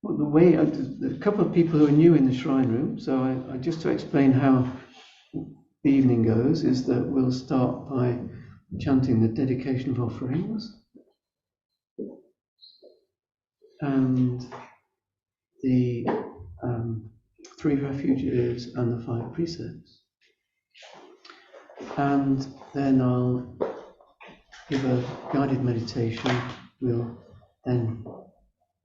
Well, the way there's a couple of people who are new in the shrine room, so I just to explain how the evening goes is that we'll start by chanting the dedication of offerings and the three refuges and the five precepts, and then I'll give a guided meditation.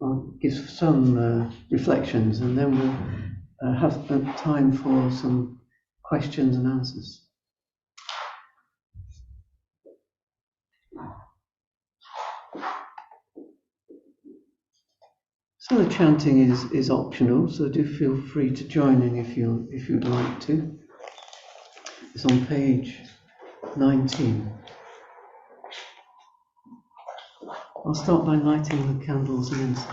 I'll give some reflections, and then we'll have time for some questions and answers. So the chanting is optional, so do feel free to join in if you'd like to. It's on page 19. I'll start by lighting the candles and incense.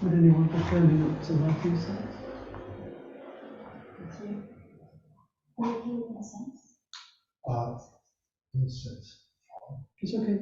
Would anyone be turning up to my precepts? Incense. It's okay.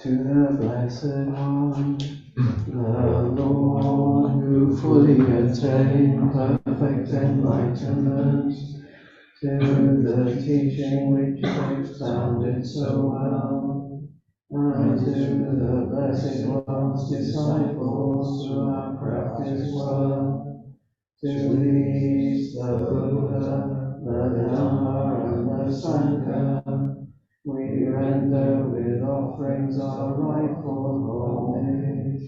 To the Blessed One, the Lord who fully attained perfect enlightenment, to the teaching which you expounded so well, and to the Blessed One's disciples who have practiced well, to these the Buddha, the Dhamma, and the Sangha, we render with offerings our rightful homage.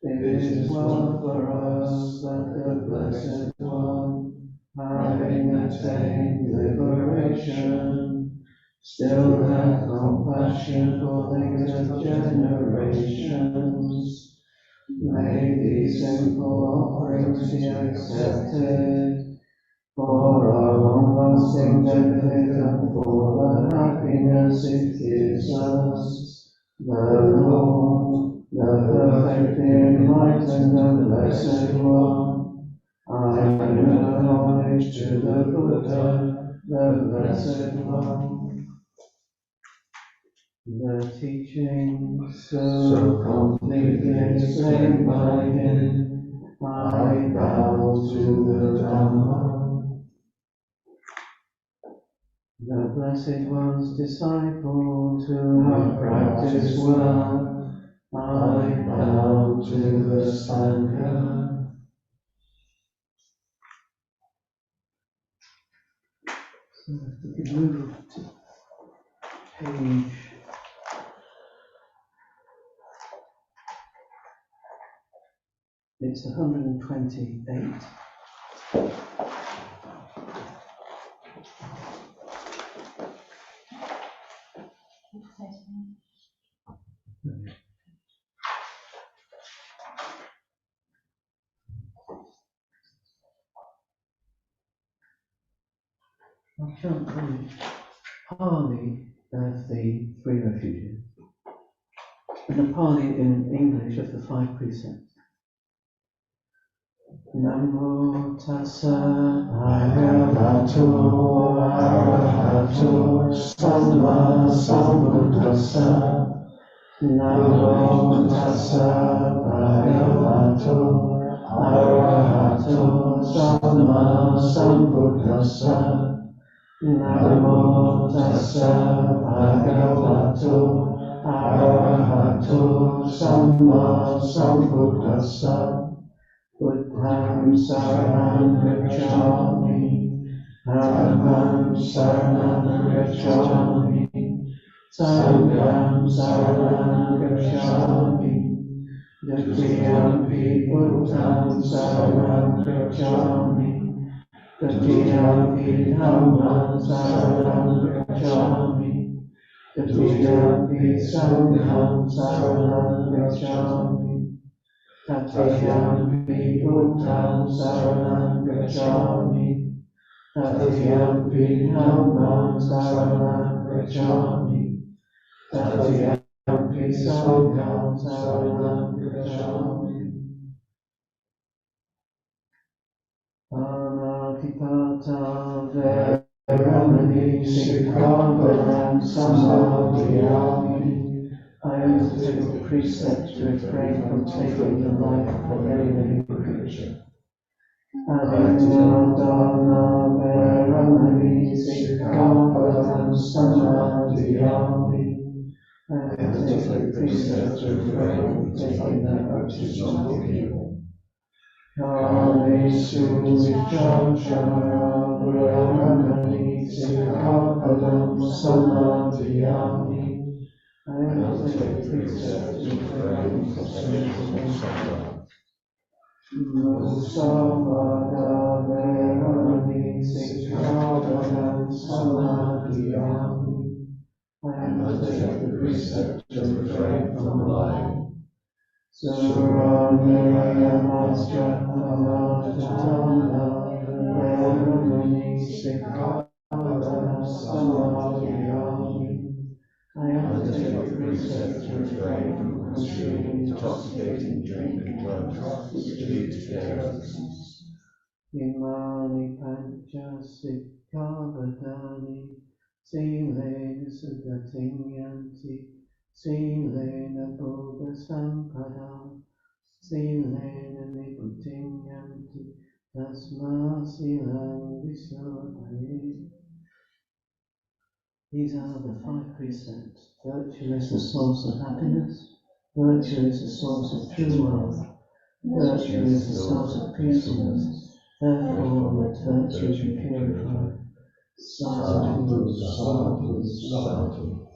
It is well for us that the Blessed One, having attained liberation, still hath compassion for later generations. May these simple offerings be accepted for our long-lasting benefit and for the happiness it gives us. The Lord, the perfectly enlightened and Blessed One, I acknowledge to the Buddha, the Blessed One. The teaching so completely explained by him, I bow to the Dhamma. The Blessed One's disciples who have practiced well, I bow to the Sangha. So if we could move to page 128. I'll chant the Pali of the three refuges and the Pali in English of the five precepts. Namo tassa bhagavato arahato samma sambuddhassa. Namo tassa bhagavato arahato samma sambuddhassa. Namo tassa bhagavato arahato samma sambuddhassa. Buddham saranam gacchami, dhammam saranam gacchami, sangham saranam gacchami, Tatiyampi buddham saranam gacchami, Tatiyampi dhammam saranam gacchami, Tatiyampi sangham saranam gacchami, Tatiyampi buddham saranam gacchami, Tatiyampi dhammam saranam gacchami, Tatiyampi sangham saranam gacchami. Anatipata veramani sikkhapadam samadhiyami. I undertake the precept to refrain from taking the life of any living creature. Adinodana veramani sikkhapadam samadhiyami. I undertake the precept to refrain from taking that which is not of evil. Kamesu vichachara veramani sikkhapadam samadhiyami. I undertake the precept to refrain from sensual. Musavada veramani sikkhapadam samadhiyami. I undertake the precept to refrain from lying. Suramirayamastya amatitana veramani sikkhapadam samadhiyami. I undertake the precept to refrain from consuming intoxicating drink and drugs which lead to carelessness. Imani pancha sikkhavadani silena sugatinyanti silena bodha sampada silena niputinyanti tasma silang visuddhaya. These are the five precepts. Virtue is the source of happiness. Virtue is the source of true wealth. Virtue is the source of peacefulness. Therefore, let virtue be purified. Sadhu, sadhu, sadhu.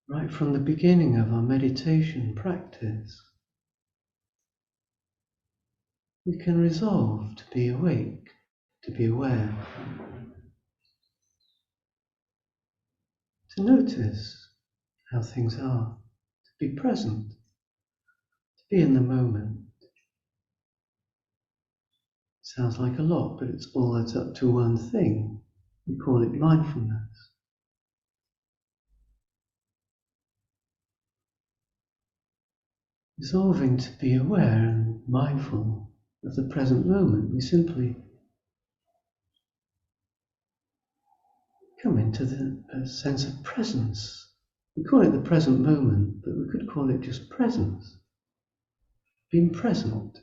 Right from the beginning of our meditation practice, we can resolve to be awake, to be aware, to notice how things are, to be present, to be in the moment. Sounds like a lot, but it's all that's up to one thing. We call it mindfulness. Resolving to be aware and mindful of the present moment, we simply come into a sense of presence We call it the present moment, but we could call it just presence, being present.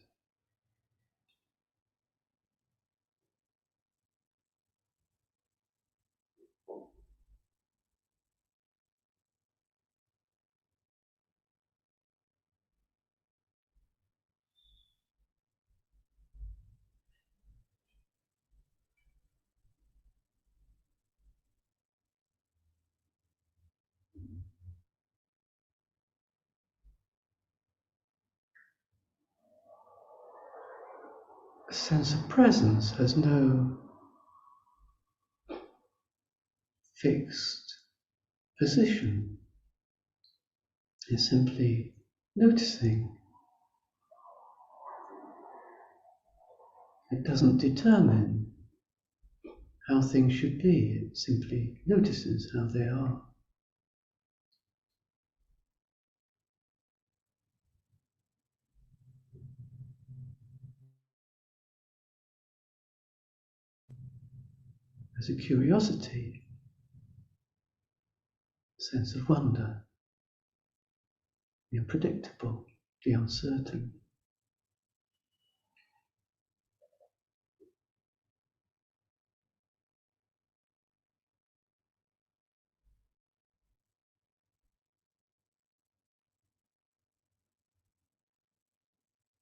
A sense of presence has no fixed position. It's simply noticing. It doesn't determine how things should be, it simply notices how they are. There's a curiosity, a sense of wonder, the unpredictable, the uncertain.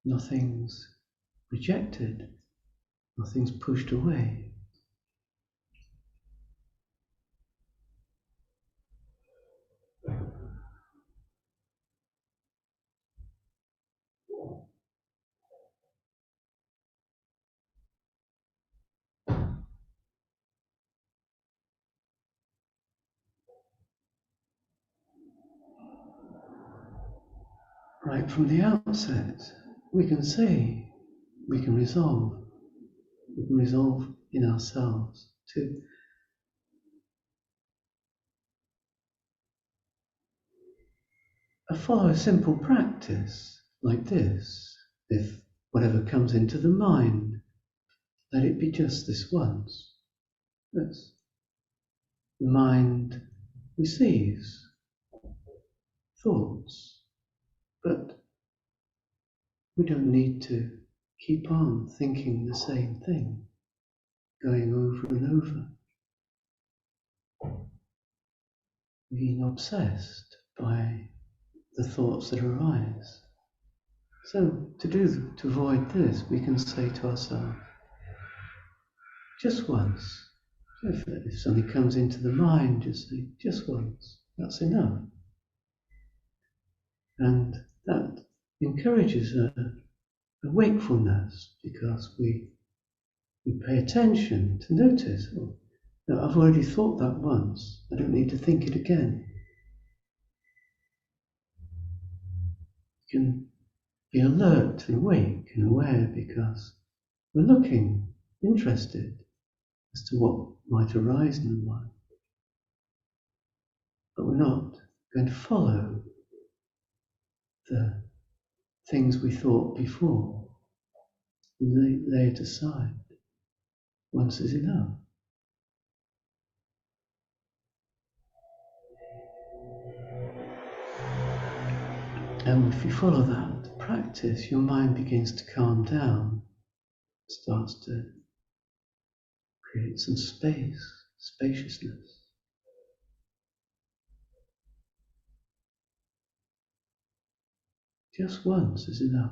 Nothing's rejected, nothing's pushed away. Right from the outset, we can say, we can resolve in ourselves to follow a simple practice like this. If whatever comes into the mind, let it be just this once. That's the mind receives thoughts, but we don't need to keep on thinking the same thing, going over and over, being obsessed by the thoughts that arise. So to avoid this, we can say to ourselves, just once. If something comes into the mind, just say, just once. That's enough. And that encourages a wakefulness, because we pay attention to notice, oh, no, I've already thought that once, I don't need to think it again. You can be alert and awake and aware because we're looking, interested as to what might arise in the mind. But we're not going to follow the things we thought before. We lay it aside. Once is enough. And if you follow that practice, your mind begins to calm down, starts to create some space, spaciousness. Just once is enough.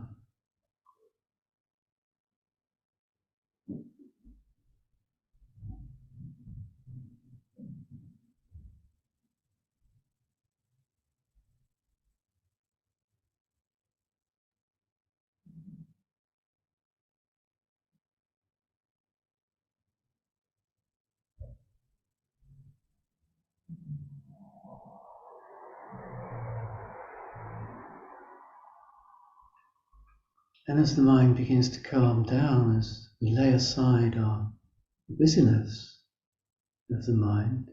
And as the mind begins to calm down, as we lay aside our busyness of the mind,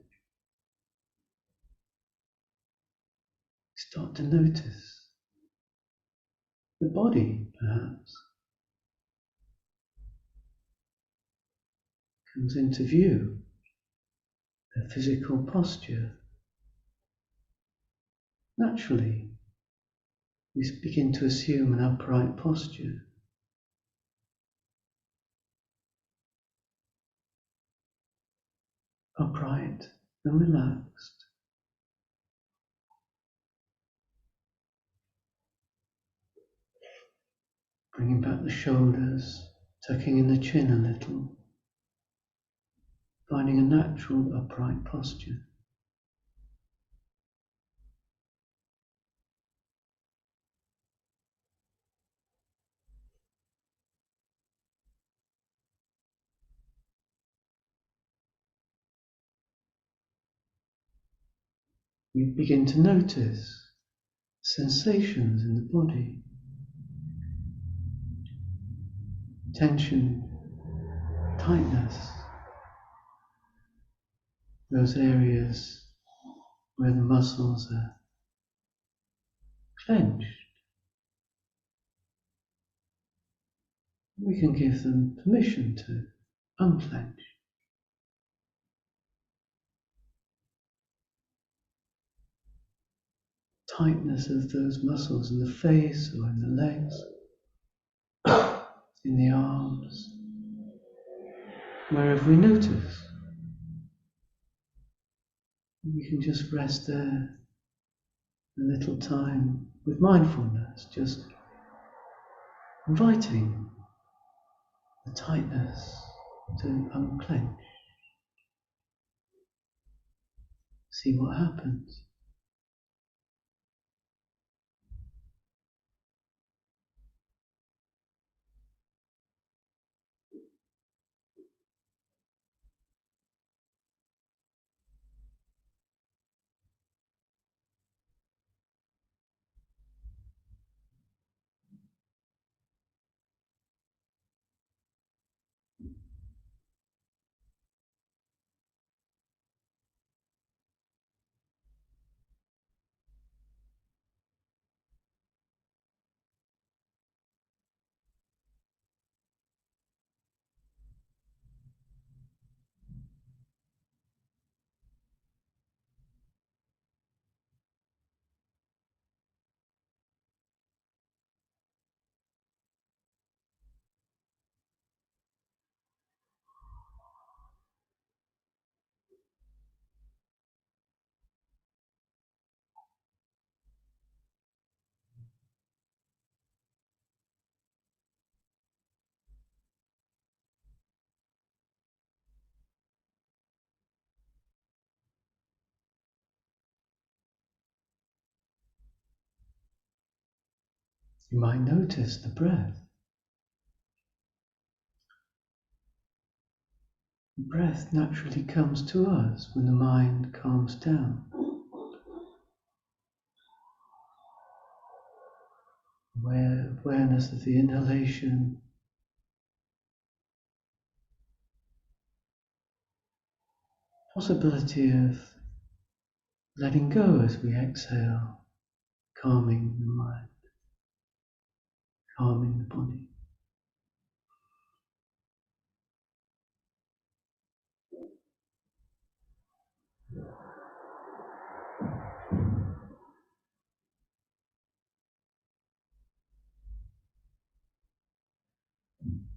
we start to notice the body, perhaps, comes into view, the physical posture, naturally we begin to assume an upright posture. Upright and relaxed. Bringing back the shoulders, tucking in the chin a little. Finding a natural upright posture. We begin to notice sensations in the body. Tension, tightness. Those areas where the muscles are clenched. We can give them permission to unclench. Tightness of those muscles in the face or in the legs, in the arms, wherever we notice. We can just rest there a little time with mindfulness, just inviting the tightness to unclench. See what happens. You might notice the breath. The breath naturally comes to us when the mind calms down. Awareness of the inhalation, possibility of letting go as we exhale, calming the mind, calming the body.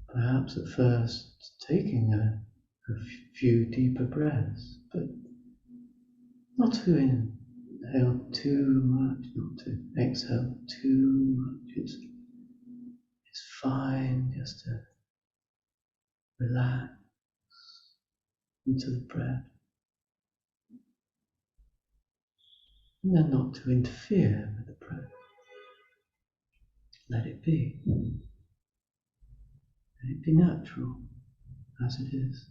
Perhaps at first taking a few deeper breaths, but not to inhale too much, not to exhale too much. It's fine just to relax into the breath. And then not to interfere with the breath. Let it be. Let it be natural as it is.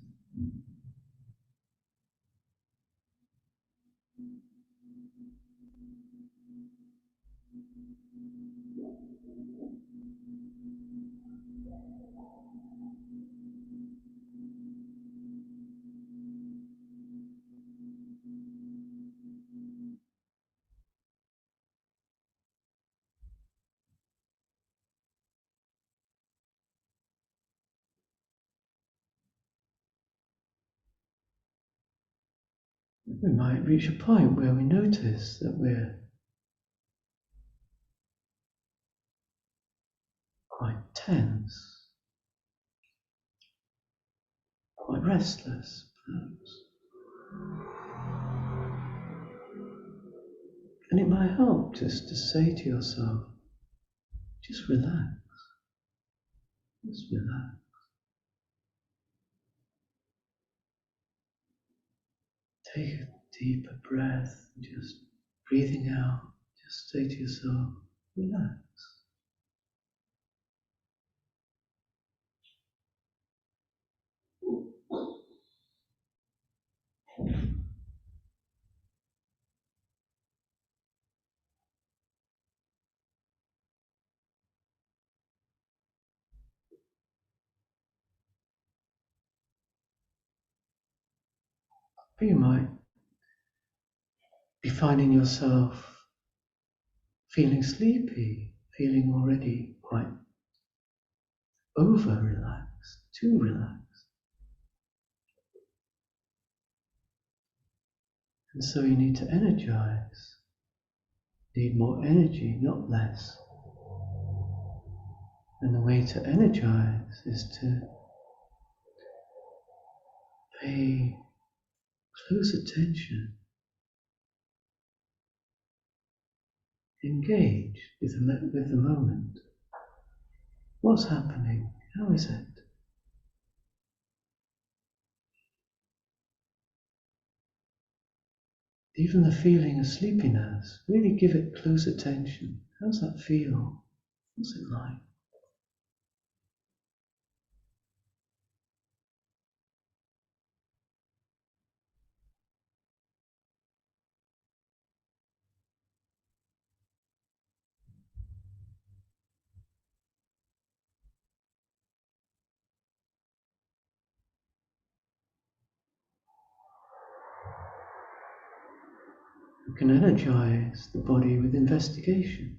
We might reach a point where we notice that we're quite tense, quite restless, perhaps. And it might help just to say to yourself, just relax, just relax. Take a deeper breath, just breathing out, just say to yourself, relax. Or you might be finding yourself feeling sleepy, feeling already quite over-relaxed, too relaxed. And so you need to energize, need more energy, not less. And the way to energize is to pay close attention, engage with the moment. What's happening? How is it? Even the feeling of sleepiness, really give it close attention. How's that feel? What's it like? You can energize the body with investigation.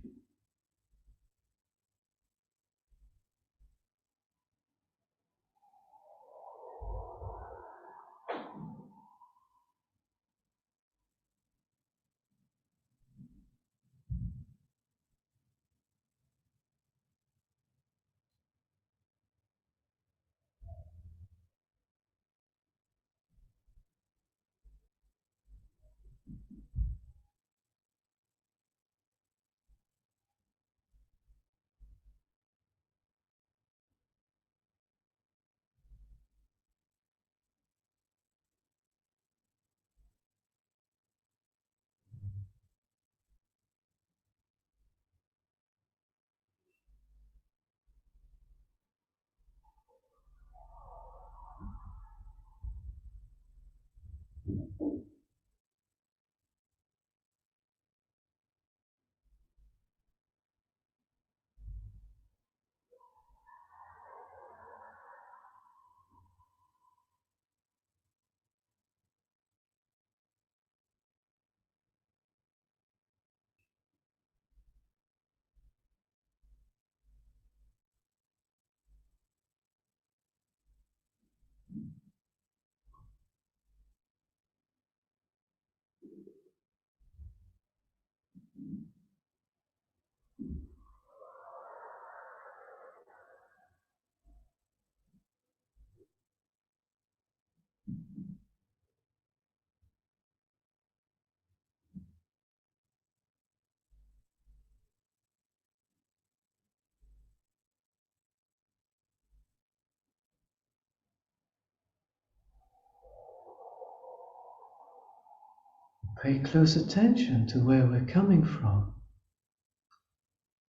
Pay close attention to where we're coming from.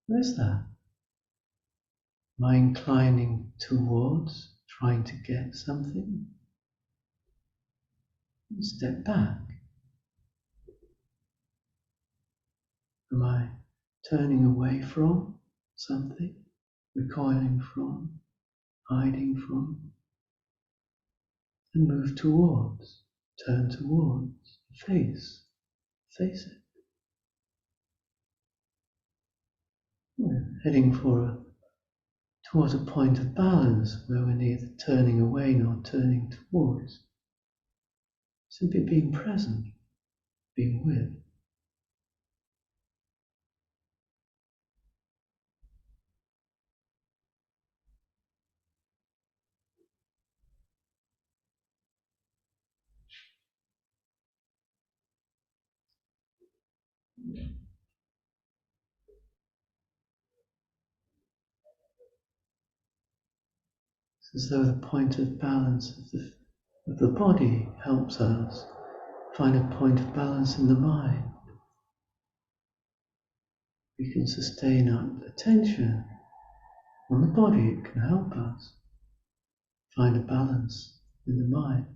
Where's that? Am I inclining towards trying to get something? Step back. Am I turning away from something? Recoiling from? Hiding from? And move towards. Turn towards. Face it. We're heading towards a point of balance where we're neither turning away nor turning towards. Simply being present, being with. It's as though the point of balance of the body helps us find a point of balance in the mind. We can sustain our attention on the body, it can help us find a balance in the mind.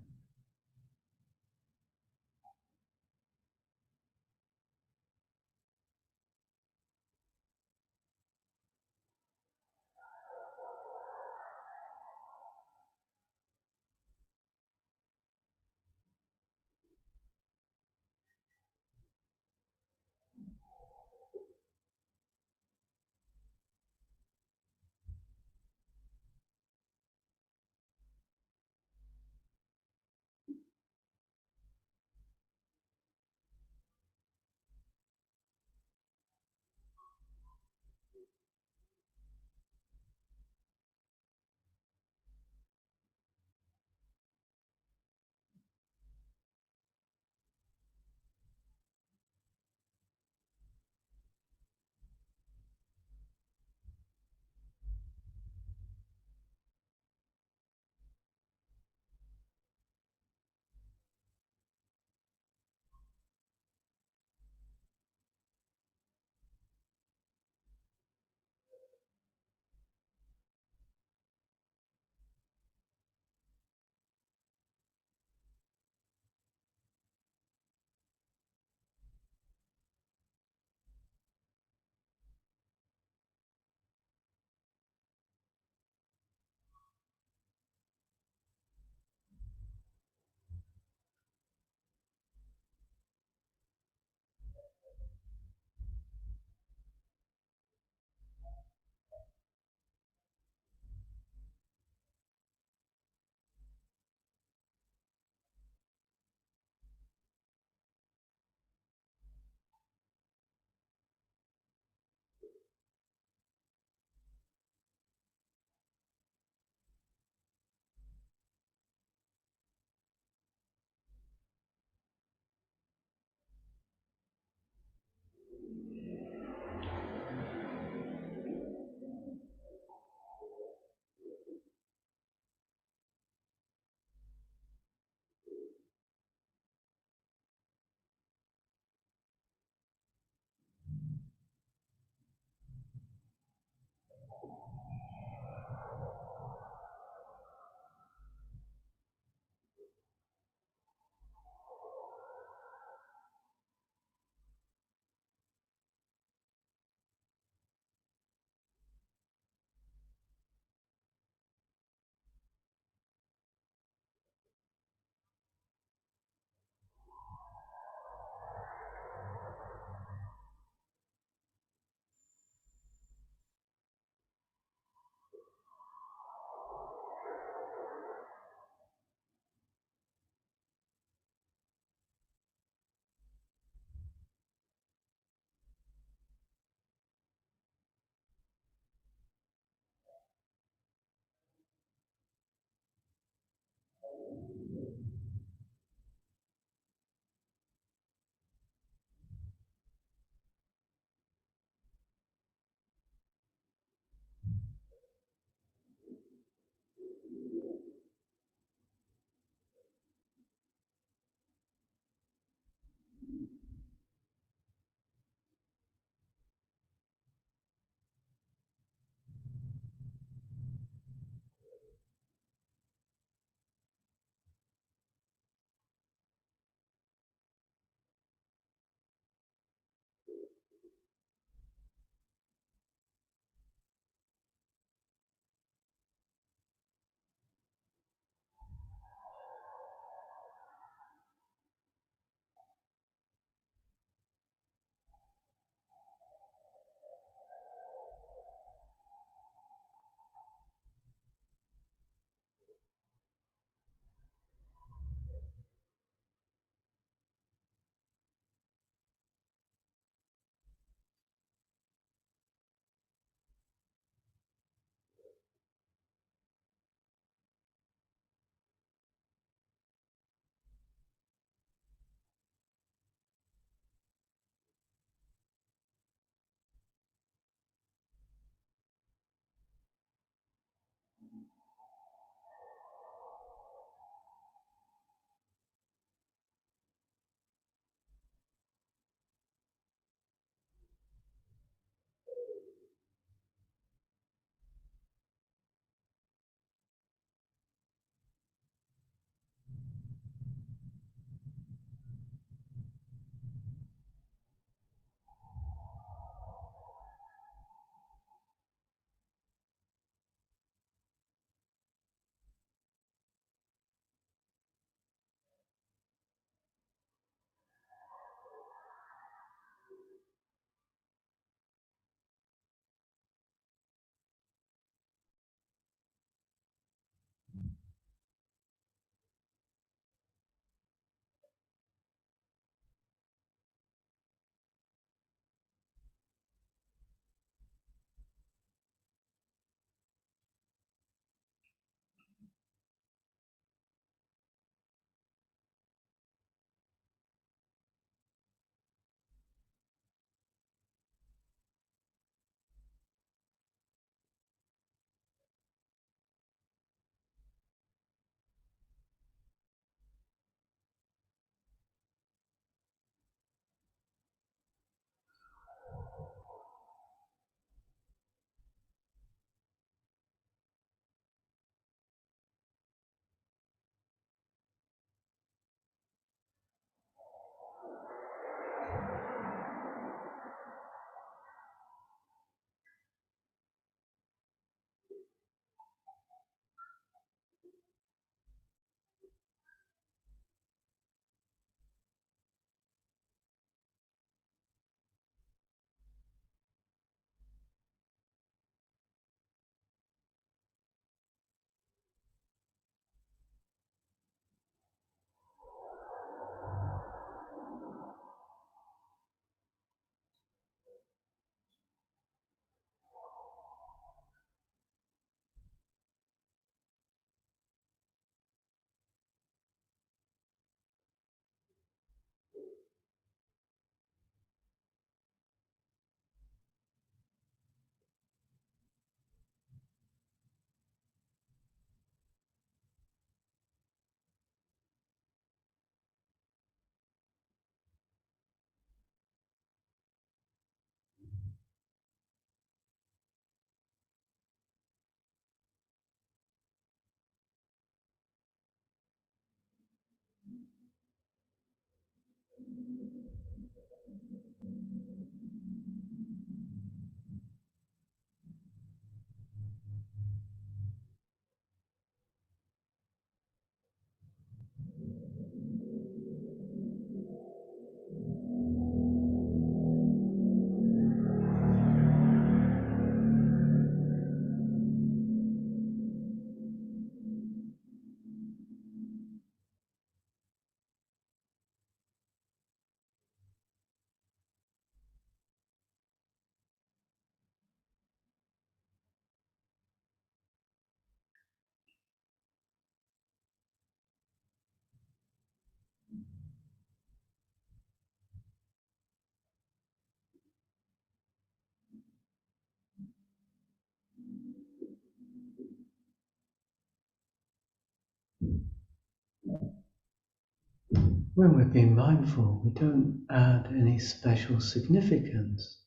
when we're being mindful, we don't add any special significance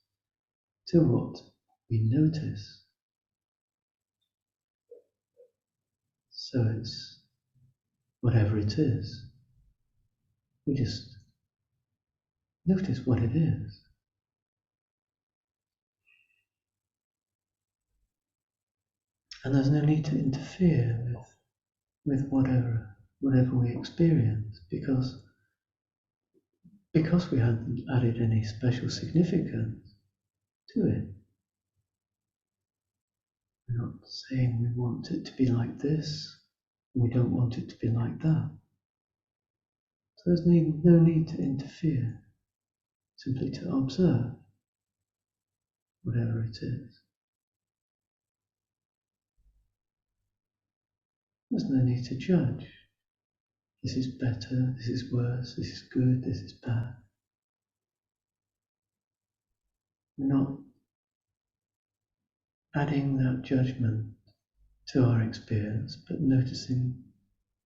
to what we notice. So it's whatever it is. We just notice what it is. And there's no need to interfere with whatever we experience, because we hadn't added any special significance to it. We're not saying we want it to be like this, and we don't want it to be like that. So there's no need to interfere, simply to observe whatever it is. There's no need to judge. This is better, this is worse, this is good, this is bad. We're not adding that judgment to our experience, but noticing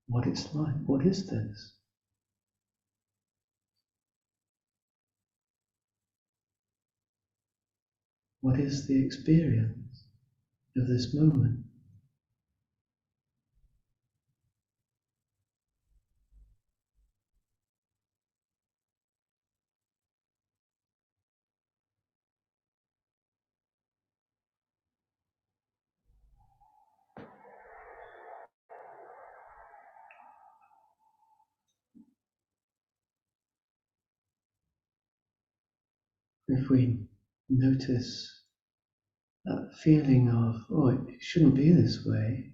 what it's like. What is this? What is the experience of this moment? If we notice that feeling of, oh, it shouldn't be this way,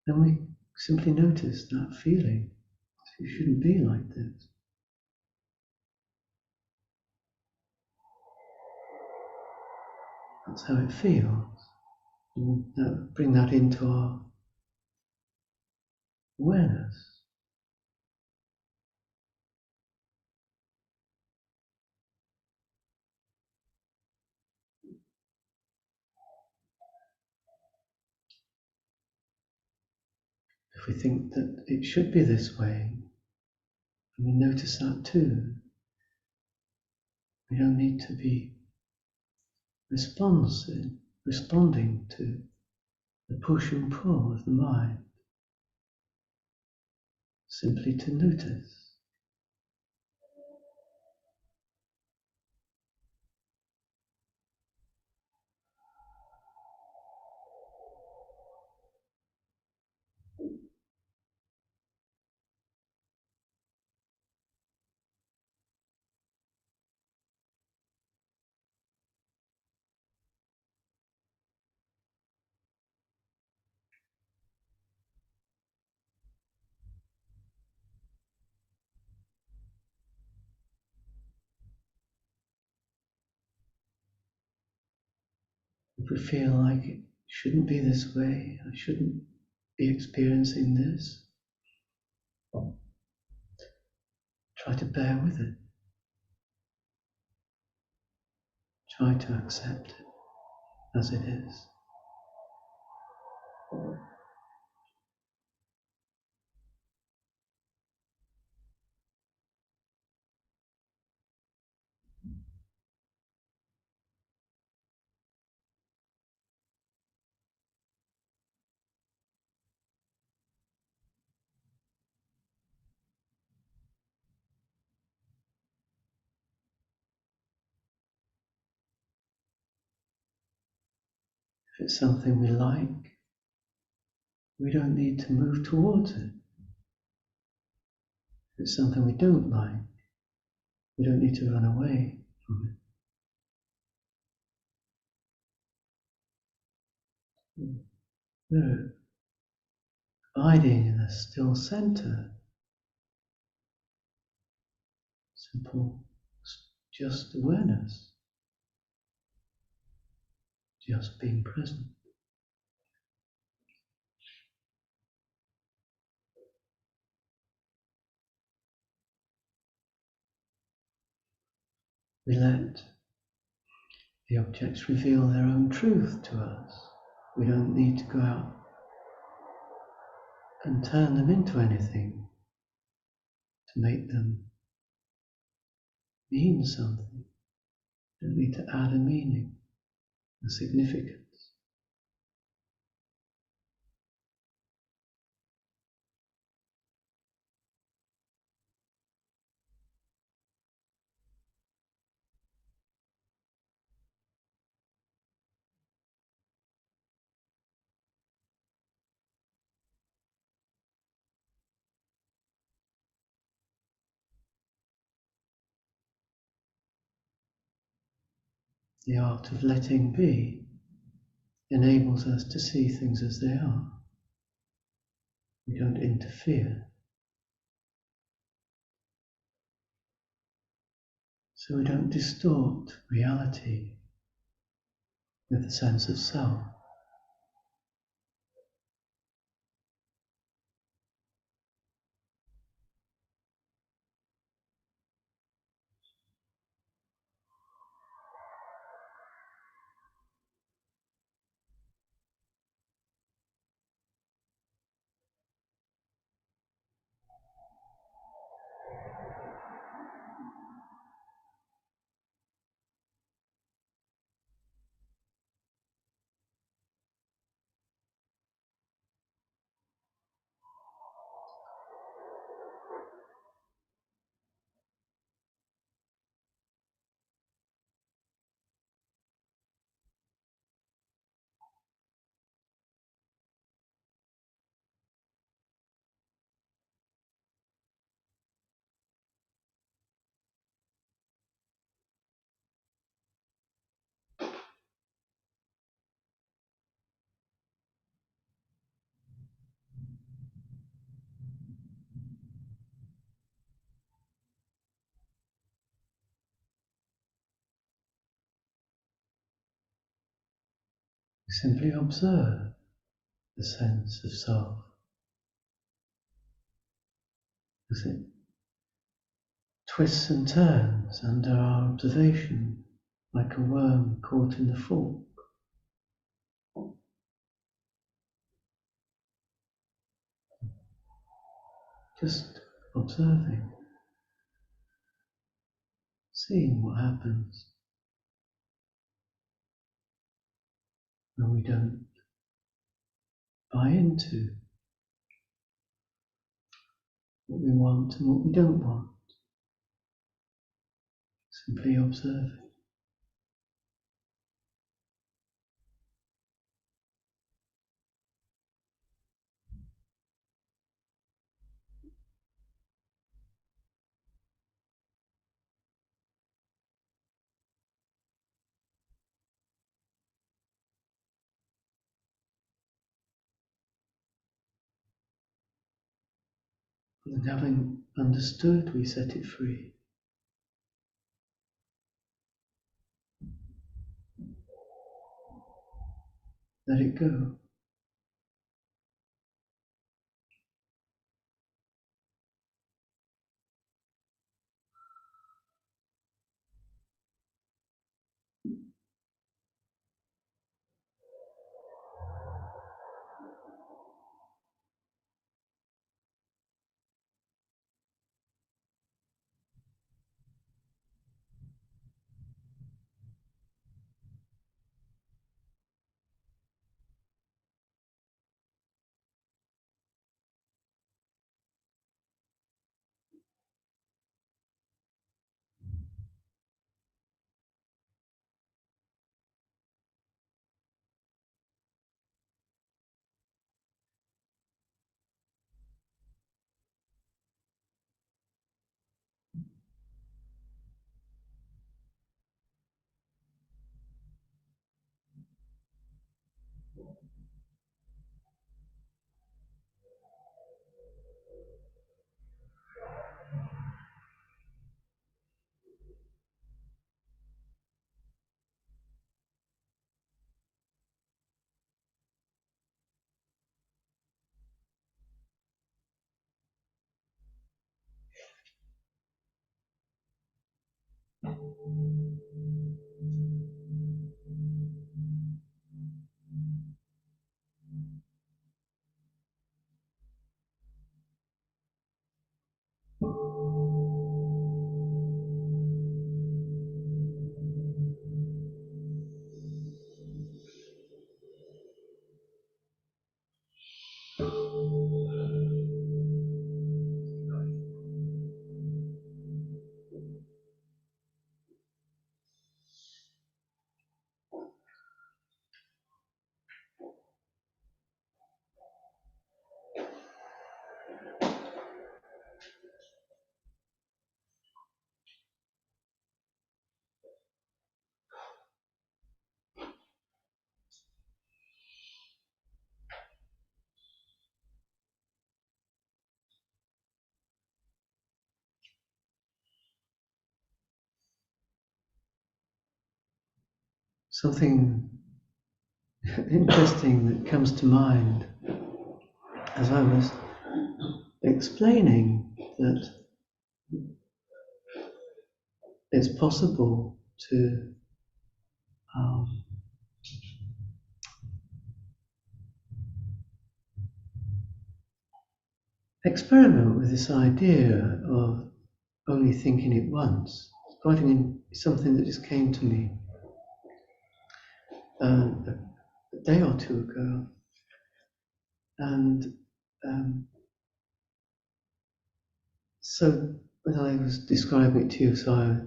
then we simply notice that feeling. It shouldn't be like this. That's how it feels. And bring that into our awareness. If we think that it should be this way, and we notice that too, we don't need to be responding to the push and pull of the mind, simply to notice. If we feel like it shouldn't be this way, I shouldn't be experiencing this, try to bear with it. Try to accept it as it is. If it's something we like, we don't need to move towards it. If it's something we don't like, we don't need to run away from it. We're abiding in a still center. Simple, just awareness. Just being present. We let the objects reveal their own truth to us. We don't need to go out and turn them into anything, to make them mean something. You don't need to add a meaning, a significance. The art of letting be enables us to see things as they are. We don't interfere. So we don't distort reality with the sense of self. We simply observe the sense of self as it twists and turns under our observation like a worm caught in the fork. Just observing, seeing what happens when we don't buy into what we want and what we don't want. Simply observing. And having understood, we set it free. Let it go. something interesting that comes to mind as I was explaining that it's possible to experiment with this idea of only thinking it once. It's quite something that just came to me a day or two ago, and so as I was describing it to you, so I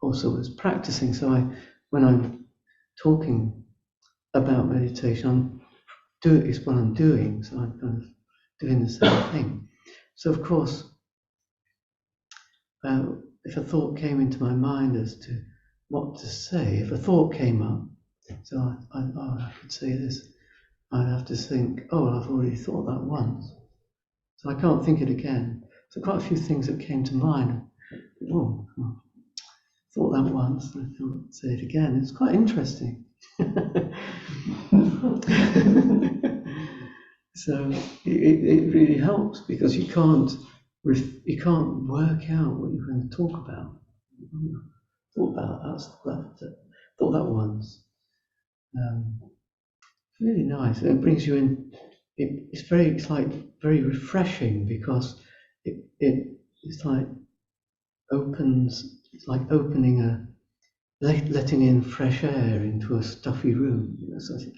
also was practicing. So when I'm talking about meditation, it's what I'm doing. So I'm kind of doing the same thing. So of course, if a thought came into my mind as to what to say, if a thought came up, so I could say this, I'd have to think, oh, well, I've already thought that once, so I can't think it again. So quite a few things that came to mind. Oh, thought that once, I can't say it again. It's quite interesting. So it really helps because you can't work out what you're going to talk about. Thought that once. Really nice. It brings you in. It's like very refreshing because it's like it's like opening letting in fresh air into a stuffy room. So I think,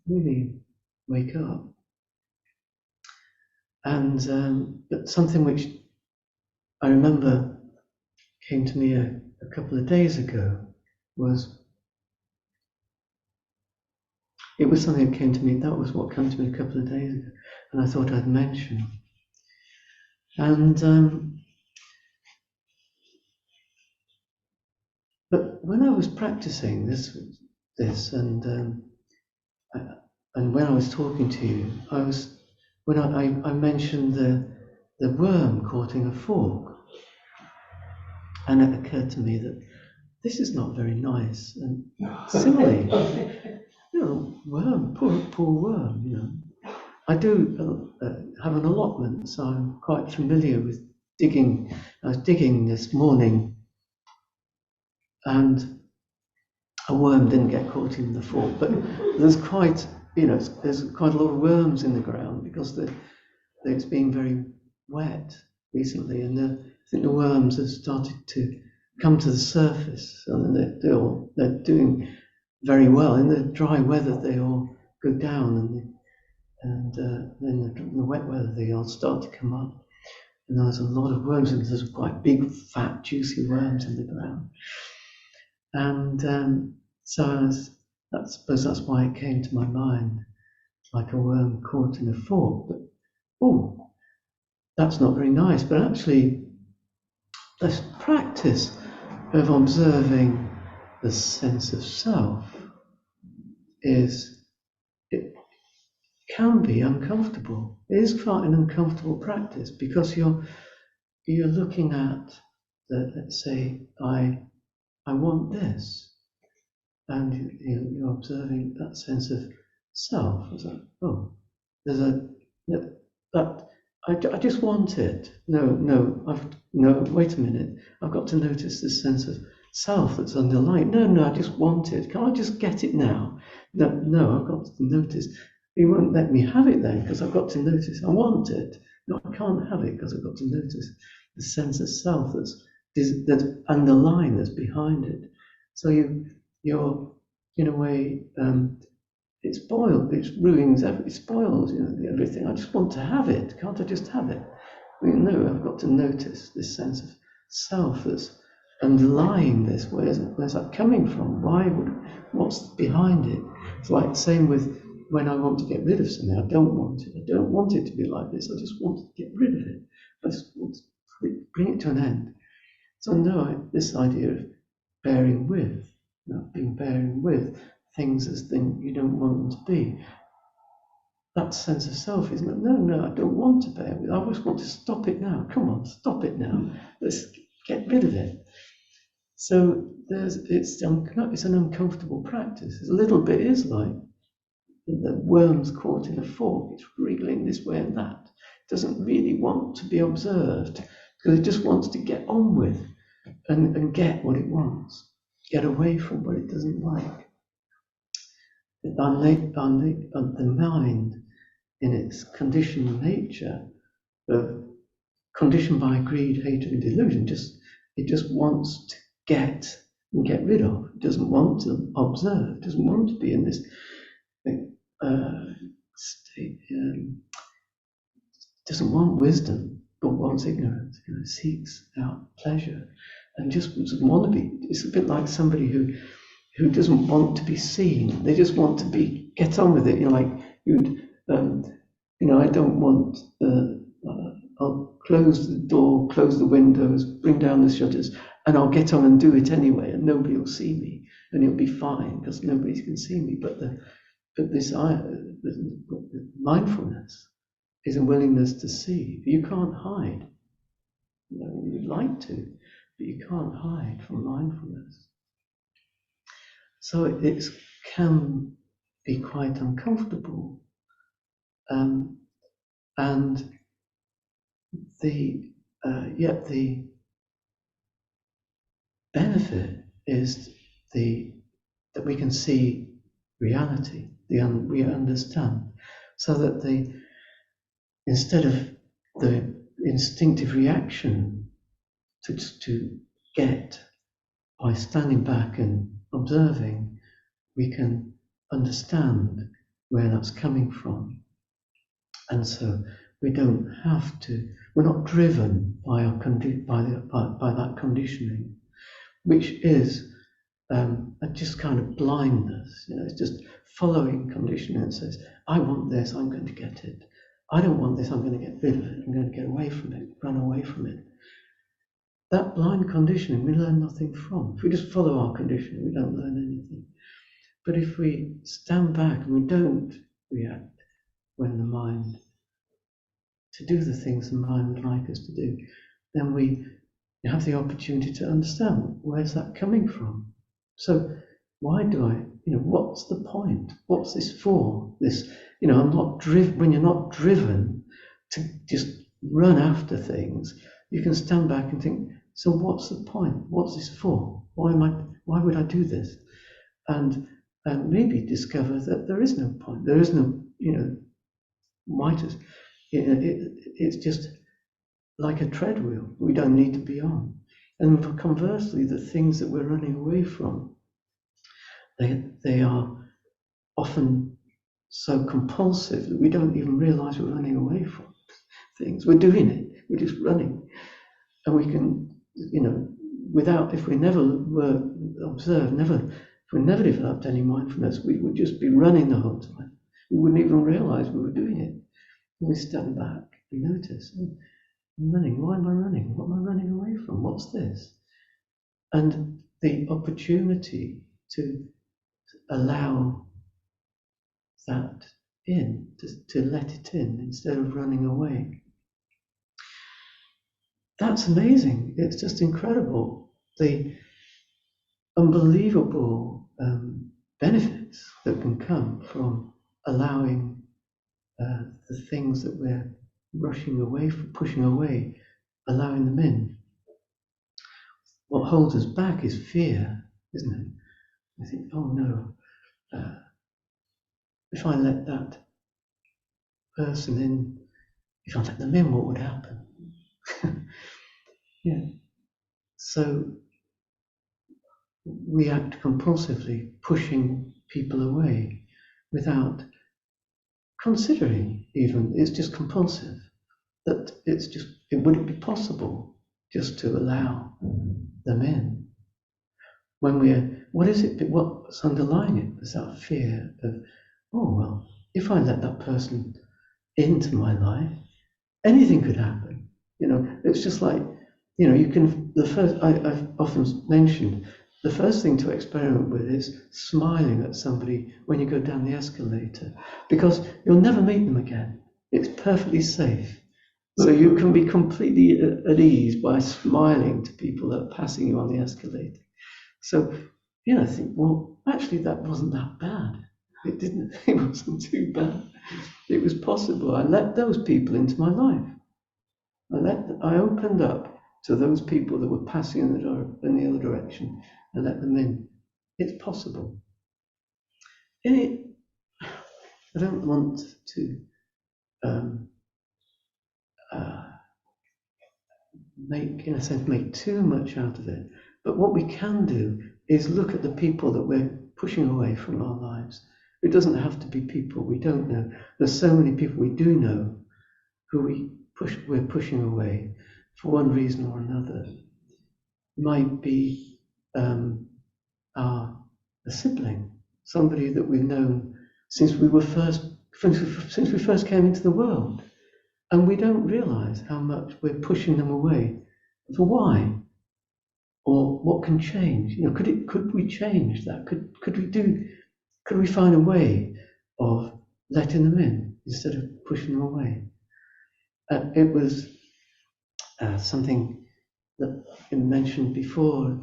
really wake up. And but something which I remember came to me a couple of days ago was something that came to me. That was what came to me a couple of days ago, and I thought I'd mention. And but when I was practicing this, and when I was talking to you, when I mentioned the worm caught in a fork, and it occurred to me that this is not very nice and silly. Worm, poor worm. I do have an allotment, so I'm quite familiar with digging. I was digging this morning, and a worm didn't get caught in the fork, but there's quite a lot of worms in the ground because it's been very wet recently, and I think the worms have started to come to the surface, and they're doing very well. In the dry weather, they all go down, and then in the wet weather, they all start to come up. And there's a lot of worms, and there's quite big, fat, juicy worms in the ground. And so I suppose that's why it came to my mind, like a worm caught in a fork. But that's not very nice. But actually, this practice of observing the sense of self it can be uncomfortable. It is quite an uncomfortable practice because you're looking at let's say I want this, and you're observing that sense of self. It's like, I just want it. No, wait a minute. I've got to notice this sense of self that's underlying. No, I just want it. Can't I just get it now? No, I've got to notice. You won't let me have it then because I've got to notice I want it. No, I can't have it because I've got to notice the sense of self that's underlying, that's behind it. So you're in a way, it spoils everything. I just want to have it. Can't I just have it? No, I've got to notice this sense of self that's underlying this. Where's that coming from? What's behind it? It's like the same with when I want to get rid of something. I don't want it. I don't want it to be like this. I just want to get rid of it. I just want to bring it to an end. So this idea of bearing with, bearing with things as things you don't want them to be. That sense of self is no, I don't want to bear with. I always want to stop it now. Come on, stop it now. Let's get rid of it. So it's an uncomfortable practice. A little bit is like the worm's caught in a fork. It's wriggling this way and that. It doesn't really want to be observed because it just wants to get on with and get what it wants, get away from what it doesn't like. The mind, in its conditioned nature, conditioned by greed, hatred, and delusion, it just wants to get and get rid of. It doesn't want to observe. It doesn't want to be in this state. Doesn't want wisdom, but wants ignorance. It seeks out pleasure, and just doesn't want to be. It's a bit like somebody who doesn't want to be seen. They just want to get on with it. Like I don't want I'll close the door, close the windows, bring down the shutters, and I'll get on and do it anyway, and nobody will see me, and it'll be fine because nobody can see me. But this mindfulness is a willingness to see. You can't hide. You'd like to, but you can't hide from mindfulness. So it can be quite uncomfortable, and yet the benefit is that we can see reality, we understand, so that instead of the instinctive reaction to get by standing back and observing, we can understand where that's coming from, and so we don't have to. We're not driven by that conditioning, which is just kind of blindness. It's just following conditioning that says, "I want this, I'm going to get it. I don't want this, I'm going to get rid of it. I'm going to get away from it, run away from it." That blind conditioning we learn nothing from. If we just follow our conditioning, we don't learn anything. But if we stand back and we don't react when the mind to do the things the mind would like us to do, then we have the opportunity to understand, where's that coming from? So why do I, what's the point? What's this for? I'm not driven. When you're not driven to just run after things, you can stand back and think, so what's the point? What's this for? Why would I do this? And maybe discover that there is no point. There is no, it's just like a treadmill we don't need to be on. And conversely, the things that we're running away from, they are often so compulsive that we don't even realize we're running away from things. We're doing it. We're just running. And we can, if we never were observed, if we never developed any mindfulness, we would just be running the whole time. We wouldn't even realize we were doing it. And we stand back and notice, I'm running. Why am I running? What am I running away from? What's this? And the opportunity to allow that in, to let it in instead of running away. That's amazing. It's just incredible. The unbelievable benefits that can come from allowing the things that we're rushing away from, pushing away, allowing them in. What holds us back is fear, isn't it? I think, oh no, if I let that person in, if I let them in, what would happen? Yeah. So we act compulsively, pushing people away without considering even, it's just compulsive. That would it be possible just to allow them in? What's underlying it? There's that fear of, oh well, if I let that person into my life, anything could happen. It's just like, I've often mentioned, the first thing to experiment with is smiling at somebody when you go down the escalator, because you'll never meet them again. It's perfectly safe. So you can be completely at ease by smiling to people that are passing you on the escalator. So, I think, well, actually that wasn't that bad. It wasn't too bad. It was possible. I let those people into my life. I opened up to those people that were passing in the other direction and let them in. It's possible. I don't want to make too much out of it. But what we can do is look at the people that we're pushing away from our lives. It doesn't have to be people we don't know. There's so many people we do know who we're pushing away for one reason or another. Might be a sibling, somebody that we've known since we first came into the world, and we don't realise how much we're pushing them away. For why? Or what can change? Could we change that? Could we find a way of letting them in instead of pushing them away? It was something that I mentioned before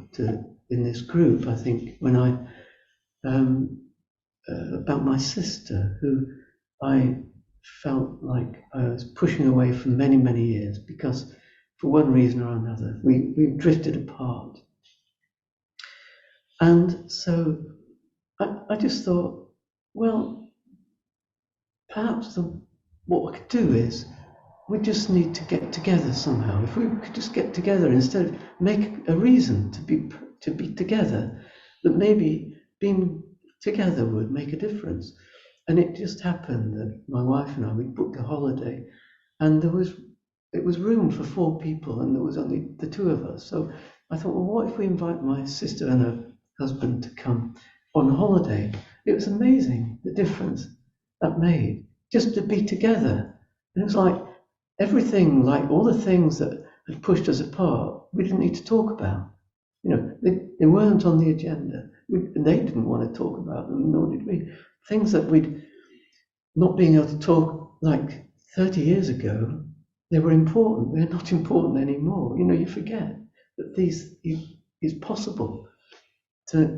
in this group, I think, when I about my sister, who I felt like I was pushing away for many, many years because for one reason or another we drifted apart. And so I just thought, well, perhaps what we could do is we just need to get together somehow. If we could just get together instead of make a reason to be together, that maybe being together would make a difference. And it just happened that my wife and I, we booked a holiday, and it was room for 4 people, and there was only the 2 of us. So I thought, well, what if we invite my sister and her husband to come on holiday? It was amazing, the difference that made, just to be together. And it was like everything, like all the things that had pushed us apart, we didn't need to talk about. They weren't on the agenda. They didn't want to talk about them, nor did we. Things that we'd not being able to talk like 30 years ago, they were important. They're not important anymore. You forget that is possible to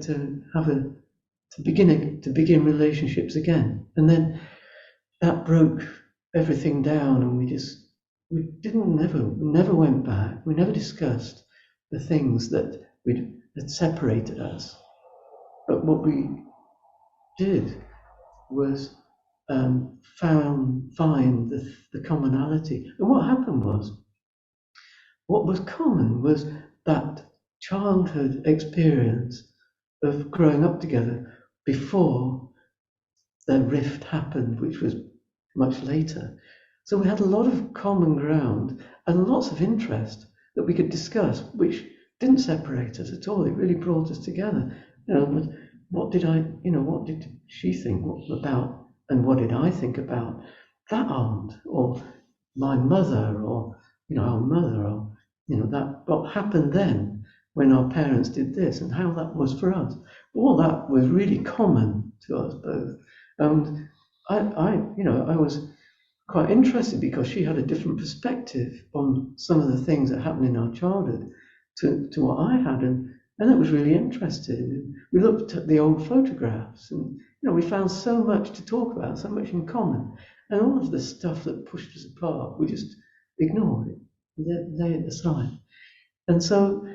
begin relationships again. And then that broke everything down, and we never went back. We never discussed the things that separated us. But what we did was find the commonality. And what happened was, what was common was that childhood experience of growing up together before the rift happened, which was much later. So we had a lot of common ground and lots of interest that we could discuss, which didn't separate us at all. It really brought us together. What did she think about, and what did I think about that aunt, or my mother, or our mother, or that what happened then when our parents did this, and how that was for us. All that was really common to us both, and I was quite interested because she had a different perspective on some of the things that happened in our childhood to what I had, and that was really interesting. We looked at the old photographs, and we found so much to talk about, so much in common, and all of the stuff that pushed us apart, we just ignored it, lay it aside. And so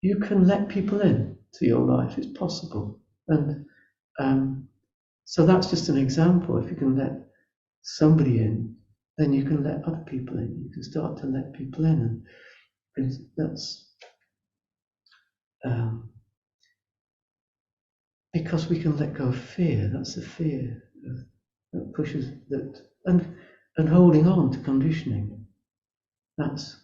you can let people in to your life. It's possible, and so that's just an example. If you can let somebody in, then you can let other people in. You can start to let people in, and that's because we can let go of fear. That's the fear that pushes that, and holding on to conditioning. That's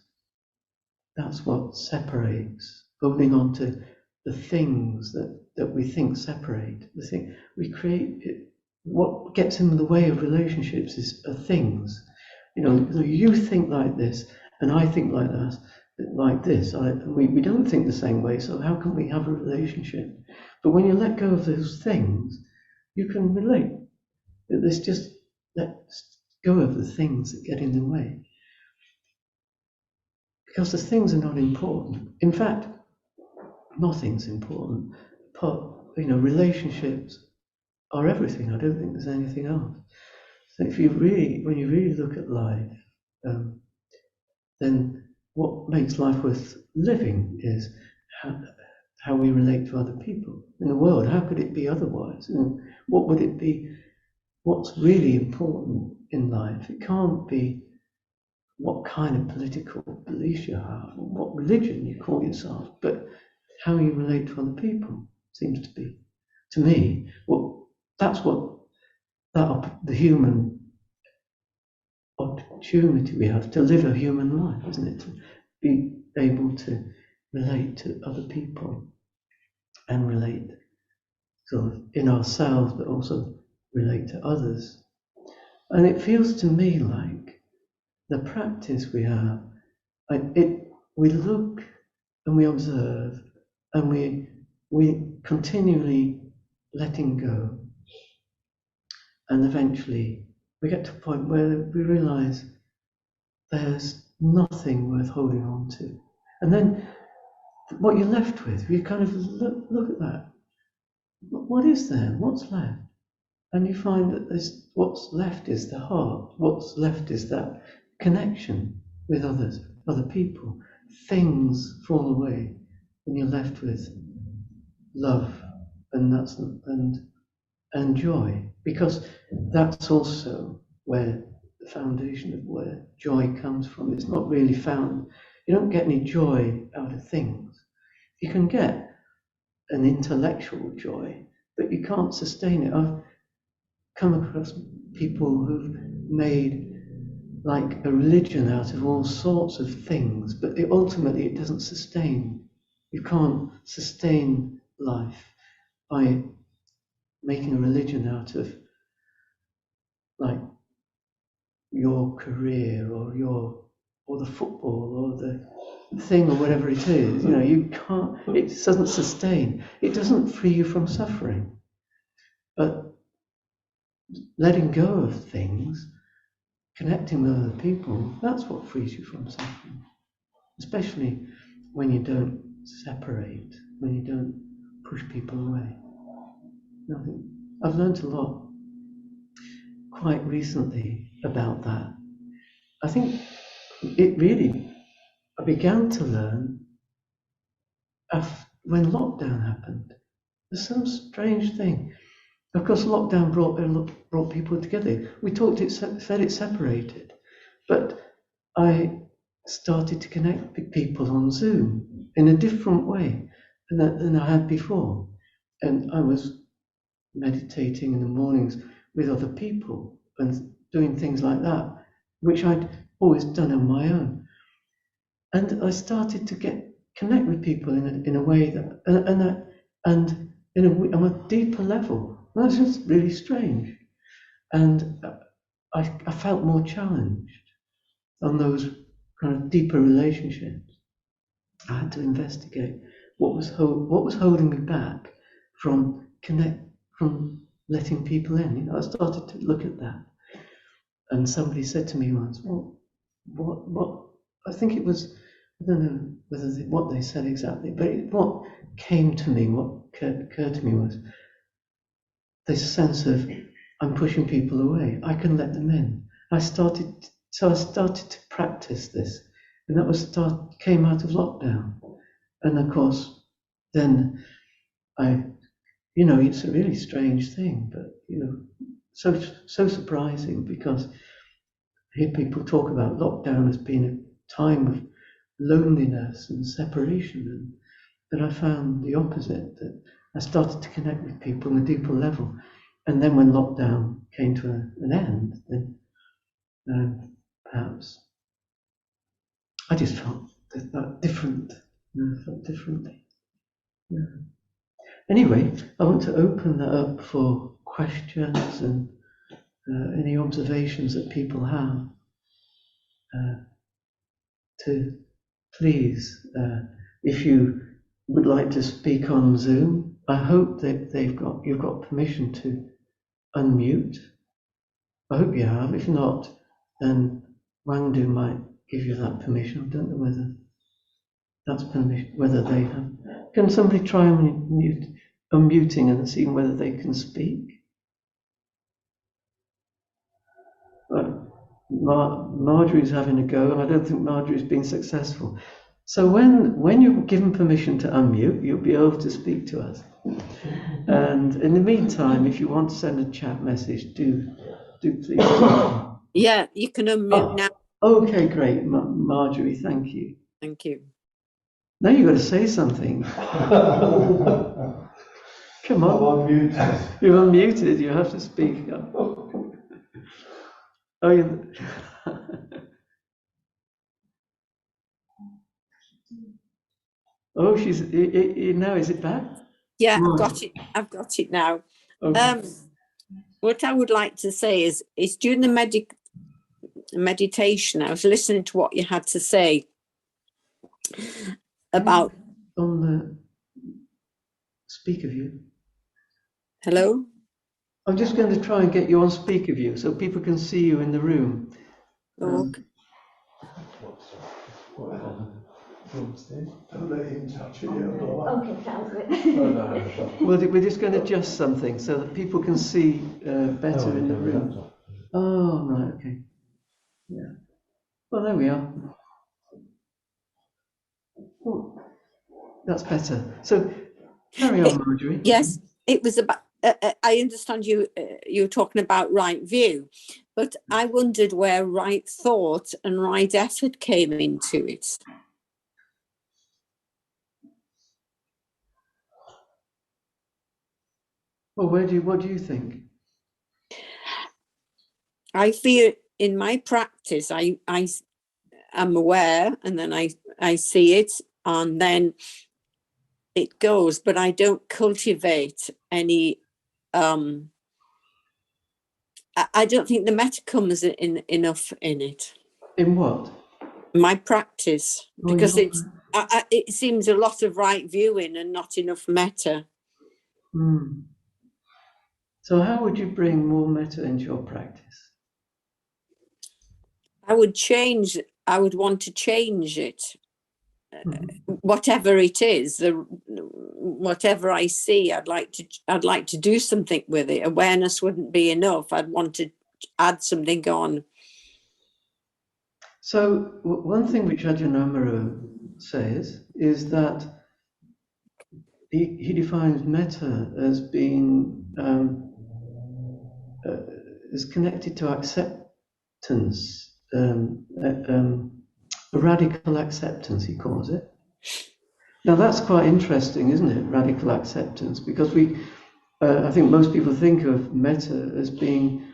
what separates. Holding on to the things that we think separate. The thing we create. What gets in the way of relationships are things. You think like this, and I think like that, like this. We don't think the same way, so how can we have a relationship? But when you let go of those things, you can relate. Let's just let go of the things that get in the way. Because the things are not important. In fact, nothing's important. Relationships are everything. I don't think there's anything else. So when you really look at life, then what makes life worth living is how we relate to other people in the world. How could it be otherwise? What would it be? What's really important in life? It can't be what kind of political beliefs you have, or what religion you call yourself, but how you relate to other people seems to be, to me, that's what the human opportunity we have to live a human life, isn't it? To be able to relate to other people and relate sort of in ourselves, but also relate to others. And it feels to me like the practice we have, we look and we observe and we continually letting go, and eventually we get to a point where we realize there's nothing worth holding on to. And then what you're left with, you kind of look at that. What is there? What's left? And you find that what's left is the heart. What's left is that connection with others, other people. Things fall away, and you're left with love, and joy, because that's also where the foundation of where joy comes from. It's not really found. You don't get any joy out of things. You can get an intellectual joy, but you can't sustain it. I've come across people who've made like a religion out of all sorts of things, but ultimately it doesn't sustain. You can't sustain life by making a religion out of like your career or the football or the thing or whatever it is. You can't. It doesn't sustain. It doesn't free you from suffering. But letting go of things, connecting with other people, that's what frees you from suffering. Especially when you don't separate, when you don't push people away. I've learned a lot quite recently about that. I think I began to learn when lockdown happened. There's some strange thing. Of course, lockdown brought people together. We said it separated, but I started to connect with people on Zoom in a different way than I had before. And I was meditating in the mornings with other people and doing things like that, which I'd always done on my own. And I started to connect with people in a way that on a deeper level. That was just really strange, and I felt more challenged on those kind of deeper relationships. I had to investigate what was holding me back from letting people in. I started to look at that, and somebody said to me once, "Well, what?" I think it was, I don't know what they said exactly, but what came to me, what occurred to me was this sense of I'm pushing people away. I can let them in. I started to practice this, and that came out of lockdown. And of course, then it's a really strange thing, but so surprising, because I hear people talk about lockdown as being a time of loneliness and separation, and that I found the opposite, that I started to connect with people on a deeper level. And then when lockdown came to an end, then perhaps I just felt different. Felt differently. Yeah. Anyway, I want to open that up for questions and any observations that people have. To please, if you would like to speak on Zoom, I hope that you've got permission to unmute. I hope you have. If not, then Wangdu might give you that permission. I don't know whether That's permission, whether they have. Can somebody try unmuting and seeing whether they can speak? Marjorie's having a go, and I don't think Marjorie's been successful. So when you're given permission to unmute, you'll be able to speak to us. And in the meantime, if you want to send a chat message, do please. Yeah, you can unmute now. Okay, great, Marjorie, thank you. Thank you. Now you've got to say something. Come on. You're unmuted, you have to speak up. Oh, you... Oh, she's now. Is it back? Yeah, I've got it. I've got it now. Okay. What I would like to say is during the meditation, I was listening to what you had to say about on the speaker view. Hello? I'm just going to try and get you on speaker view so people can see you in the room. Okay. Don't let him touch it. Okay, sounds good. Well, we're just going to adjust something so that people can see better in the room. Oh, right, okay. Yeah. Well, there we are. Oh, that's better. So, carry on, Marjorie. Yes, it was about. I understand you were talking about right view, but I wondered where right thought and right effort came into it. Well, what do you think? I feel in my practice, I am aware, and then I see it, and then it goes, but I don't cultivate any. I don't think the metta comes enough in it. In what? My practice, because it seems a lot of right viewing and not enough metta. So how would you bring more metta into your practice? I would want to change it. Whatever it is, whatever I see, I'd like to do something with it. Awareness wouldn't be enough. I'd want to add something on. So one thing which Ajahn Amaravati says is that he defines metta as being is connected to acceptance, radical acceptance, he calls it. Now that's quite interesting, isn't it? Radical acceptance, because I think most people think of metta as being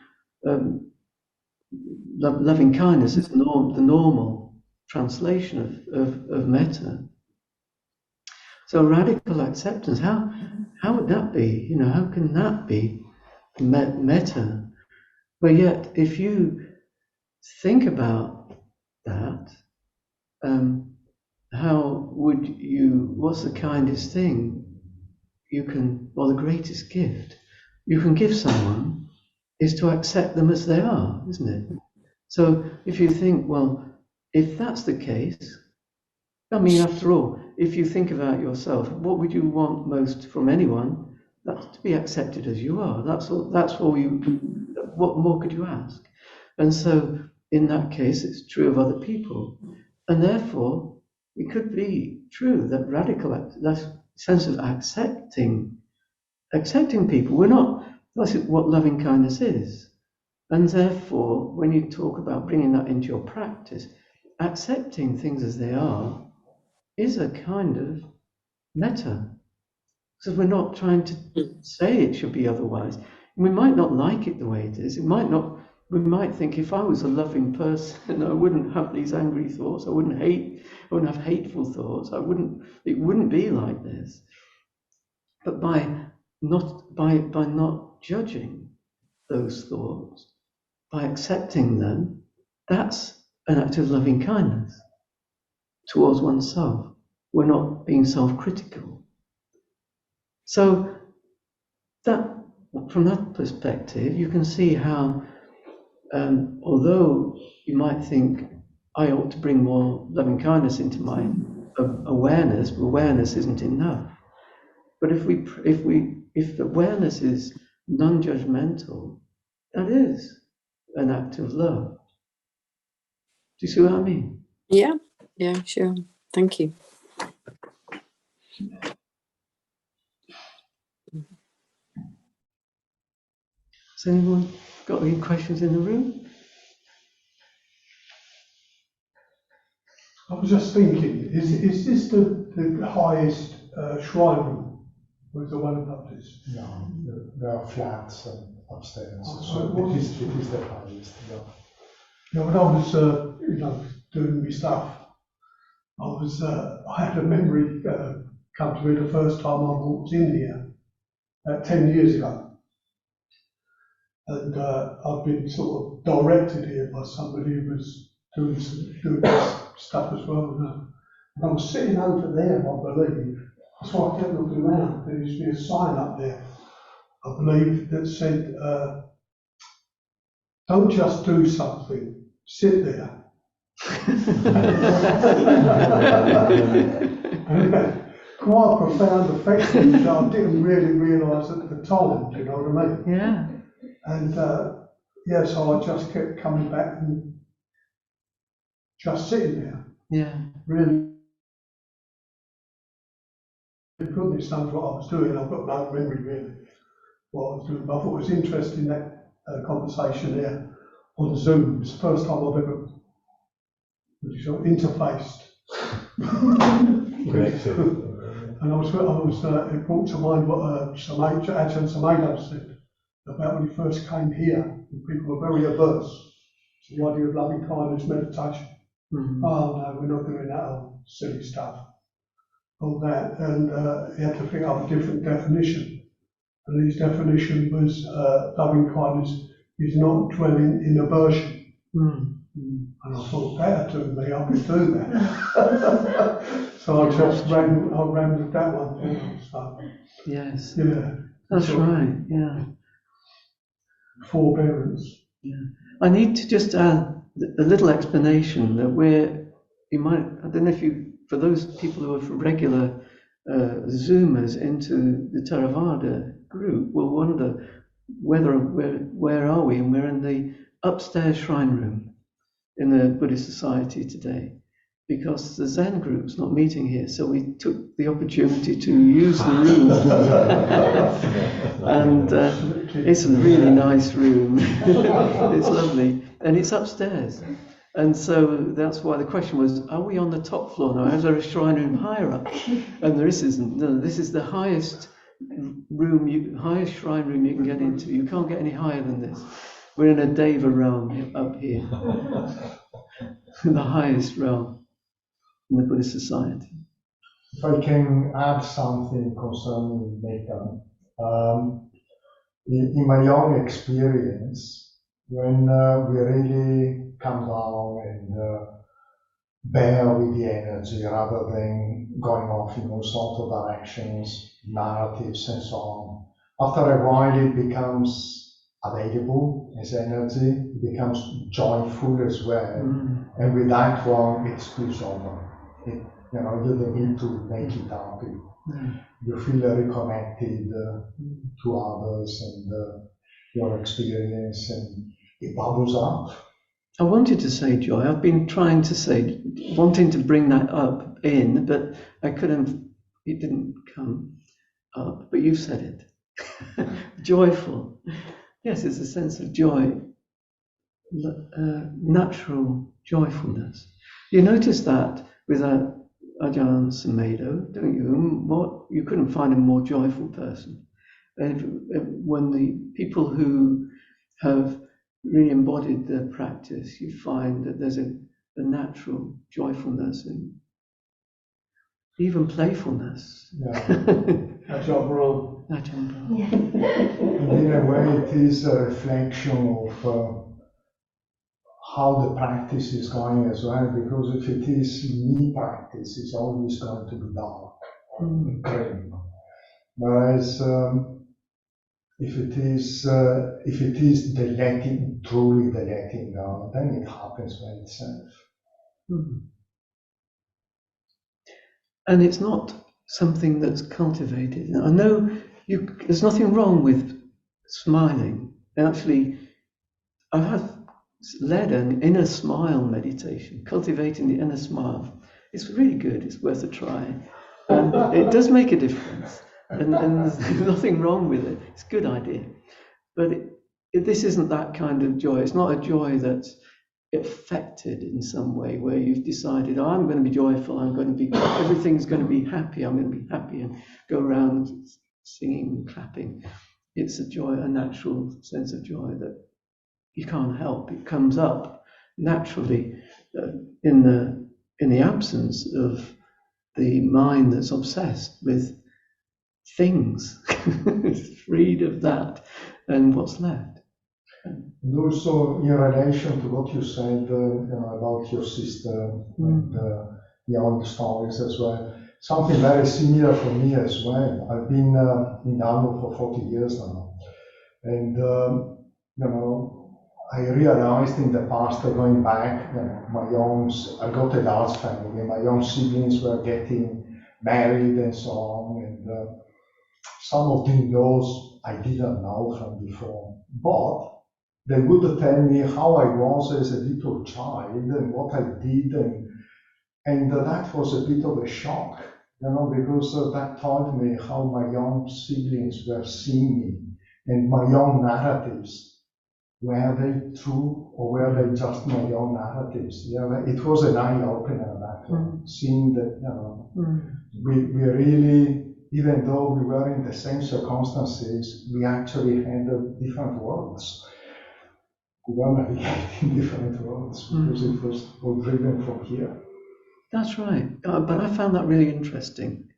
loving kindness is the normal translation of metta. So radical acceptance, how would that be? How can that be metta? But yet, if you think about that, what's the kindest thing the greatest gift you can give someone is to accept them as they are, isn't it? So if you think, well, if that's the case, I mean, after all, if you think about yourself, what would you want most from anyone? That's to be accepted as you are. That's all. What more could you ask? And so, in that case, it's true of other people, and therefore, it could be true that that sense of accepting people. That's what loving kindness is, and therefore, when you talk about bringing that into your practice, accepting things as they are is a kind of metta, because we're not trying to say it should be otherwise. We might not like it the way it is. We might think, if I was a loving person, I wouldn't have these angry thoughts. I wouldn't have hateful thoughts. It wouldn't be like this. But by not judging those thoughts, by accepting them, that's an act of loving kindness towards oneself. We're not being self-critical. So that, from that perspective, you can see how, although you might think, I ought to bring more loving kindness into my awareness, awareness isn't enough. But if awareness is non-judgmental, that is an act of love. Do you see what I mean? Yeah, sure. Thank you. Has anyone got any questions in the room? I was just thinking, is this the highest shrine room with the one Baptist? No, there are flats and upstairs. Oh, So it is the highest. Yeah. Yeah, when I was doing my stuff, I had a memory come to me the first time I walked in here 10 years ago. And I've been sort of directed here by somebody who was doing this stuff as well. And I was sitting over there, I believe. That's why I kept looking around. There used to be a sign up there, I believe, that said, don't just do something, sit there. Quite a profound effect, which I didn't really realise at the time, do you know what I mean? Yeah. And so I just kept coming back and just sitting there. Yeah. Really, goodness knows what I was doing. I've got no memory really what I was doing. But I thought it was interesting that conversation there on Zoom. It's the first time I've ever interfaced. And I was it brought to mind what Ajahn Chah said about when he first came here. People were very averse to the idea of loving kindness meditation. Mm-hmm. Oh no, we're not doing that old silly stuff. All that, and he had to think up a different definition. And his definition was loving kindness is not dwelling in aversion. Mm-hmm. And I thought, that'll do me, I could do that. So I just ran with that one. So, Yes. yeah. That's right, yeah. Forbearance. Yeah. I need to just add a little explanation that I don't know if for those people who are regular Zoomers into the Theravada group will wonder where are we? And we're in the upstairs shrine room in the Buddhist Society today, because the Zen group's not meeting here, so we took the opportunity to use the room. And it's a really nice room. It's lovely, and it's upstairs. And so that's why the question was, are we on the top floor now? Is there a shrine room higher up? And there isn't. No, this is the highest room, highest shrine room you can get into. You can't get any higher than this. We're in a Deva realm up here. The highest realm in the Buddhist Society. If I can add something concerning metta, in my own experience, when we really come down and bear with the energy rather than going off in all sorts of directions, narratives and so on, after a while it becomes available as energy, it becomes joyful as well, and with that one it spills over. You don't need to make it up. You feel very connected to others and your experience, and it bubbles up. I wanted to say joy. I've been trying to say, wanting to bring that up in, but I couldn't, it didn't come up, but you said it. Joyful. Yes, it's a sense of joy, natural joyfulness. You notice that with Ajahn Sumedho, don't you? You couldn't find a more joyful person. When the people who have really embodied the practice, you find that there's a natural joyfulness and even playfulness. Yeah. Ajahn Brahm. And in a way, it is a reflection of how the practice is going as well, because if it is me practice, it's always going to be dark and grim. Whereas if it is the letting, truly the letting down, then it happens by itself. and it's not something that's cultivated. I know there's nothing wrong with smiling. Actually, I have led an inner smile meditation, cultivating the inner smile. It's really good. It's worth a try. And it does make a difference. And there's nothing wrong with it. It's a good idea. But this isn't that kind of joy. It's not a joy that's affected in some way, where you've decided, oh, I'm going to be joyful, everything's going to be happy, I'm going to be happy, and go around singing and clapping. It's a joy, a natural sense of joy that you can't help. It comes up naturally in the absence of the mind that's obsessed with things. It's freed of that, and what's left. And also, in relation to what you said about your sister and the stories as well, something very similar for me as well. I've been in Dharma for 40 years now, and I realized in the past, going back, I got a large family, my own siblings were getting married and so on, and some of the in-laws I didn't know from before, but they would tell me how I was as a little child and what I did, and that was a bit of a shock, because that told me how my young siblings were seeing me, and my own narratives. Were they true, or were they just my own narratives? It was an eye-opener, that one, seeing that we really, even though we were in the same circumstances, we actually had different worlds. We were navigating different worlds because it was all driven from here. That's right. But I found that really interesting.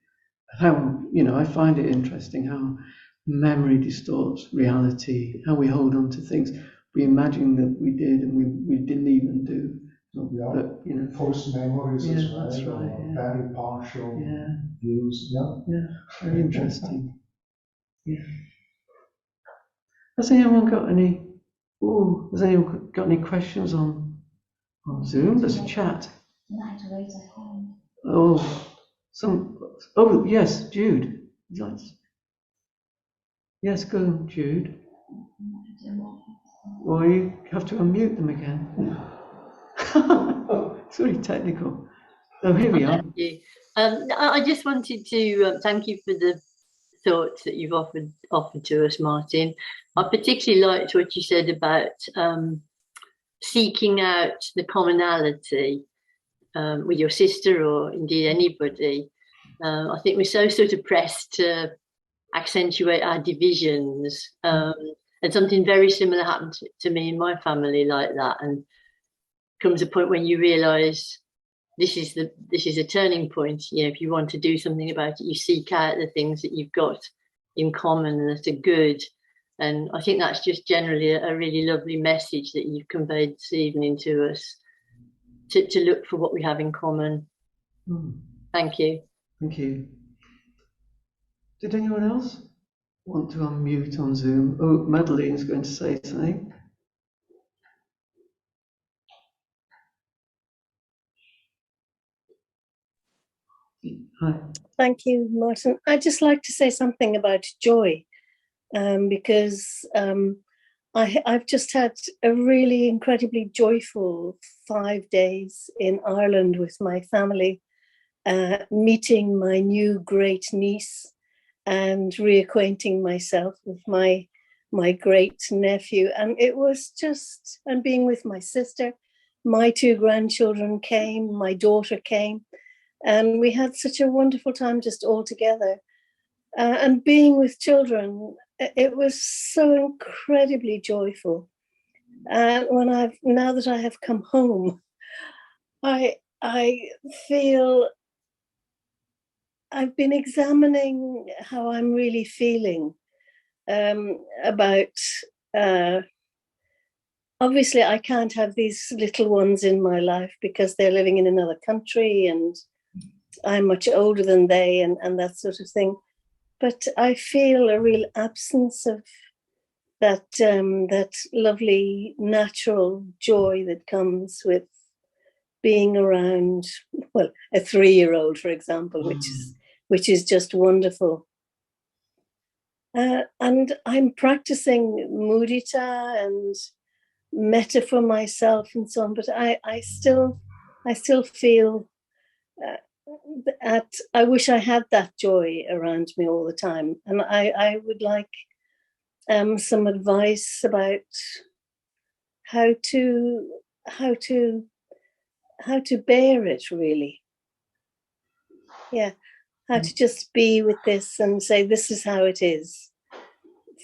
How, I find it interesting how memory distorts reality, how we hold on to things we imagine that we did and we didn't even do. But, false memories as well, that's right, very partial views. Very interesting. Has anyone got any? Has anyone got any questions on Zoom? There's a chat. Like to raise a hand. Yes, Jude. Yes, go on, Jude. Or you have to unmute them again. It's really technical. Oh, here we are. Thank you. I just wanted to thank you for the thoughts that you've offered to us, Martin. I particularly liked what you said about seeking out the commonality with your sister, or indeed anybody. I think we're so sort of pressed to accentuate our divisions, and something very similar happened to me in my family like that. And comes a point when you realise this is a turning point. If you want to do something about it, you seek out the things that you've got in common and that are good. And I think that's just generally a really lovely message that you've conveyed this evening to us, to look for what we have in common. Thank you. Thank you. Did anyone else want to unmute on Zoom? Oh, Madeline's going to say something. Hi. Thank you, Martin. I'd just like to say something about joy, because I've just had a really incredibly joyful 5 days in Ireland with my family, meeting my new great niece and reacquainting myself with my great nephew. And it was just, and being with my sister, my 2 grandchildren came, my daughter came, and we had such a wonderful time just all together. And being with children, it was so incredibly joyful. And now that I have come home, I feel I've been examining how I'm really feeling about. Obviously, I can't have these little ones in my life because they're living in another country, and I'm much older than they, and that sort of thing. But I feel a real absence of that lovely natural joy that comes with being around, well, a 3-year-old, for example, which is just wonderful. And I'm practicing mudita and metta for myself and so on, but I still feel that I wish I had that joy around me all the time, and I would like some advice about how to bear it, really. Yeah, how to just be with this and say, this is how it is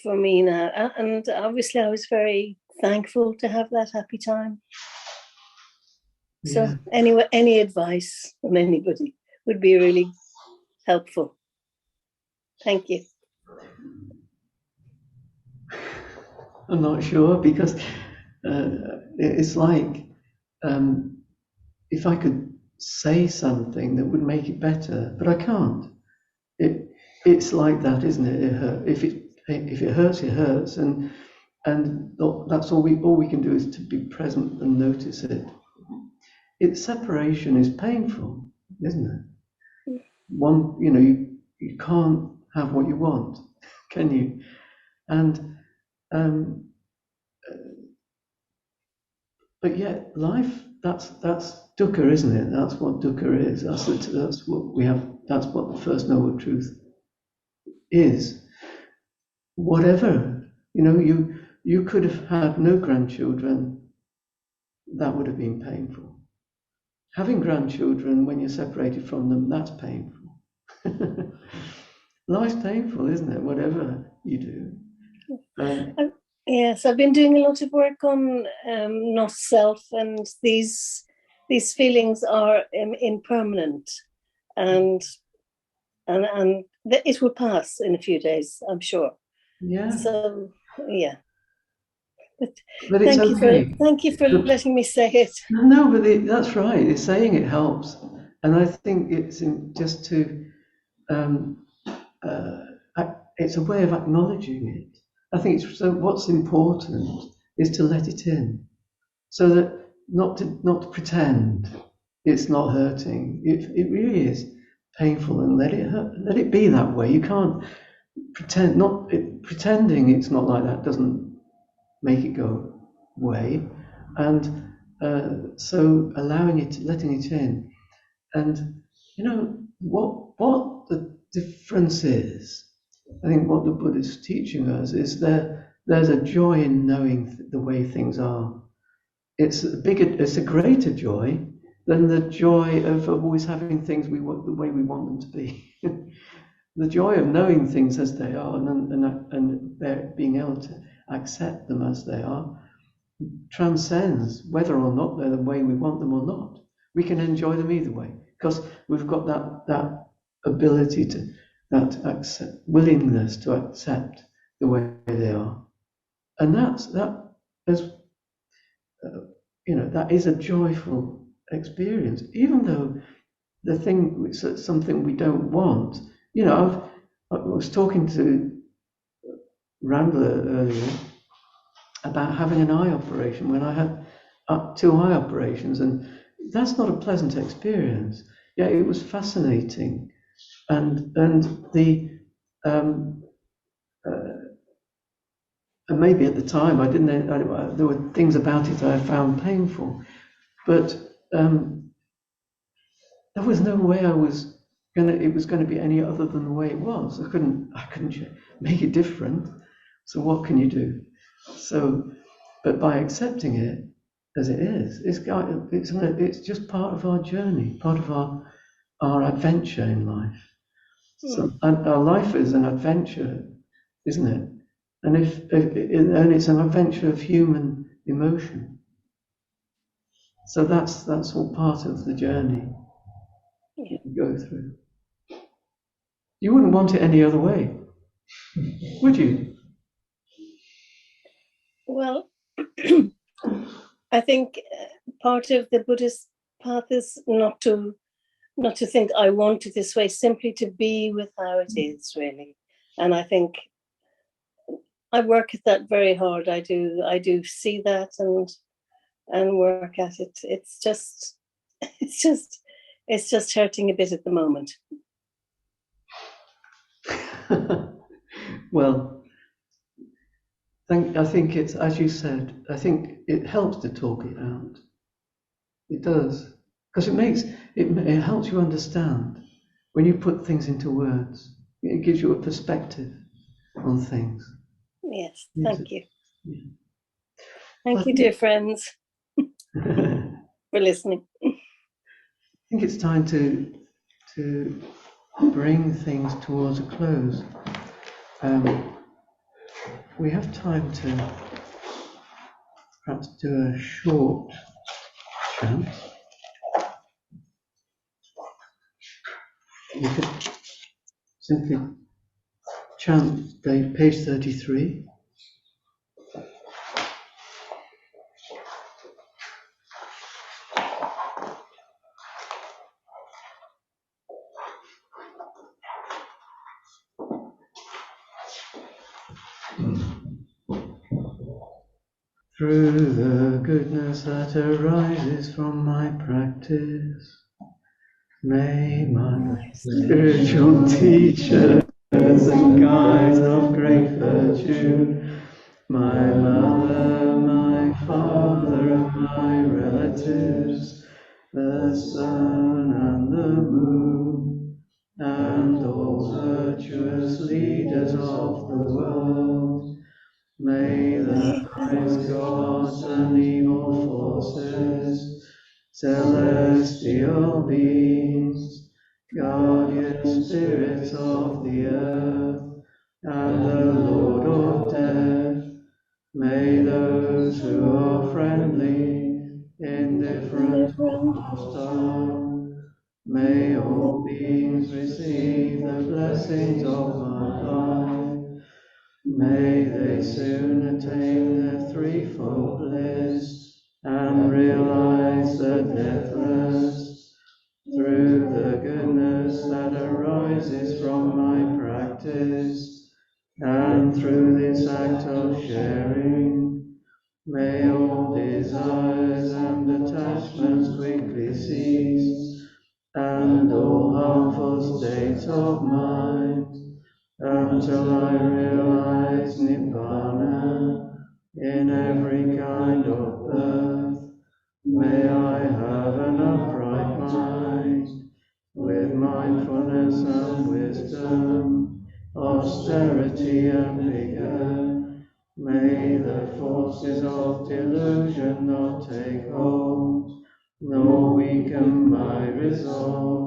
for me now. And obviously I was very thankful to have that happy time. So anyway, any advice from anybody would be really helpful. Thank you. I'm not sure, because it's like if I could say something that would make it better, but I can't. It's like that, isn't it? If it hurts, it hurts, and that's all we can do is to be present and notice it. Separation is painful, isn't it? You can't have what you want, can you? And but yet life, that's dukkha, isn't it? That's what dukkha is. That's what we have. That's what the First Noble Truth is. Whatever, you could have had no grandchildren. That would have been painful. Having grandchildren when you're separated from them, that's painful. Life's painful, isn't it? Whatever you do. Yes, I've been doing a lot of work on not self, and these feelings are impermanent, and it will pass in a few days, I'm sure. Yeah. So yeah. But it's okay. Thank you for letting me say it. No, but that's right. It's saying it helps, and I think it's just to. It's a way of acknowledging it. I think what's important is to let it in, so that not to pretend it's not hurting. It really is painful, and let it be that way. You can't pretend. Pretending it's not like that doesn't make it go away, and so allowing it, letting it in, and what the difference is. I think what the Buddha is teaching us is there's a joy in knowing the way things are. It's a greater joy than the joy of always having things the way we want them to be. The joy of knowing things as they are and being able to accept them as they are transcends whether or not they're the way we want them or not. We can enjoy them either way because we've got that ability to that willingness to accept the way they are, and that is a joyful experience, even though the thing is something we don't want. I was talking to Rambler earlier about having an eye operation when I had 2 eye operations, and that's not a pleasant experience. Yeah, it was fascinating. And maybe at the time there were things about it I found painful, but there was no way it was going to be any other than the way it was. I couldn't make it different. So what can you do? So, but by accepting it as it is, it's just part of our journey, part of our adventure in life. So, and our life is an adventure, isn't it? And and it's an adventure of human emotion. So that's all part of the journey you go through. You wouldn't want it any other way, would you? Well, I think part of the Buddhist path is not to think I want it this way, simply to be with how it is, really. And I think I work at that very hard. I do see that and work at it. It's just It's just hurting a bit at the moment. Well, I think it's, as you said, I think it helps to talk it out. It does. Because it helps you understand. When you put things into words, it gives you a perspective on things. Yes, thank you. Yeah. Thank you, dear friends, I for listening. think it's time to bring things towards a close. We have time to perhaps do a short chant. You could simply chant page 33. Through the goodness that arises from my practice, may my spiritual teachers and guides of great virtue, my mother, my father, and my relatives, the sun and the moon, and all virtuous leaders of the world, may the highest gods and evil forces, celestial beings, guardian spirits of the earth, and the Lord of death, may those who are friendly, indifferent, or hostile, may all beings receive the blessings of my life. May they soon attain their threefold bliss and realize the deathless. Through the goodness that arises from my practice, and through this act of sharing, may all desires and attachments quickly cease, and all harmful states of mind, until I realize Nibbana in every kind of birth. May I have an upright mind, with mindfulness and wisdom, austerity and vigor. May the forces of delusion not take hold, nor weaken my resolve.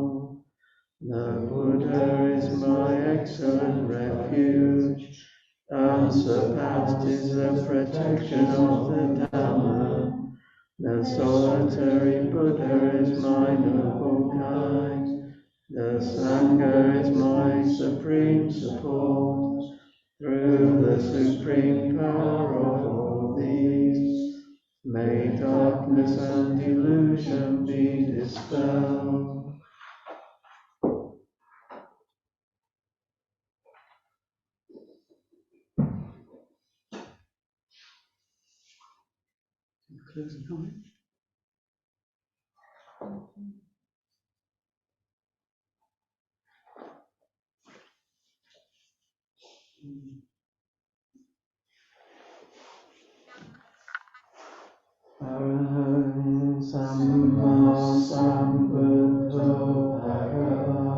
The Buddha is my excellent refuge, unsurpassed is the protection of the Dhamma. The solitary Buddha is my noble guide, the Sangha is my supreme support. Through the supreme power of all these, may darkness and delusion be dispelled. Closing comment. Arahant Samma Sambuddho Bhagava,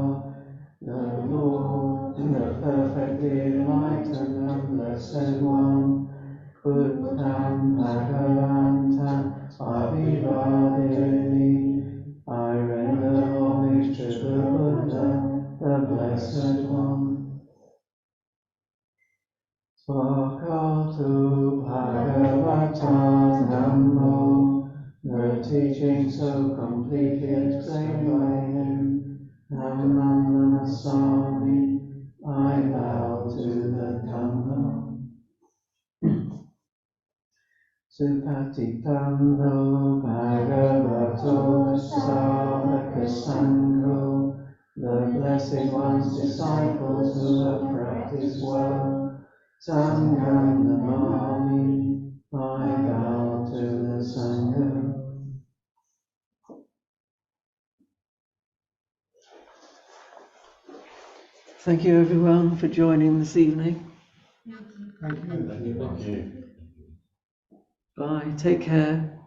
the Lord, the perfectly enlightened and blessed one, Buddham Bhagavantam Abhivademi. I render homage to the Buddha, the blessed one. Svakatu Bhagavata Dhammo, the teaching so completely explained by him, Dhammam Namasami, I bow to the Dhamma. Supatitanno Bhagavato Savaka Sangho, the Blessed One's disciples who have practiced well, Sangham Namami, I bow to the Sangha. Thank you everyone for joining this evening. Thank you. Thank you. Bye, take care.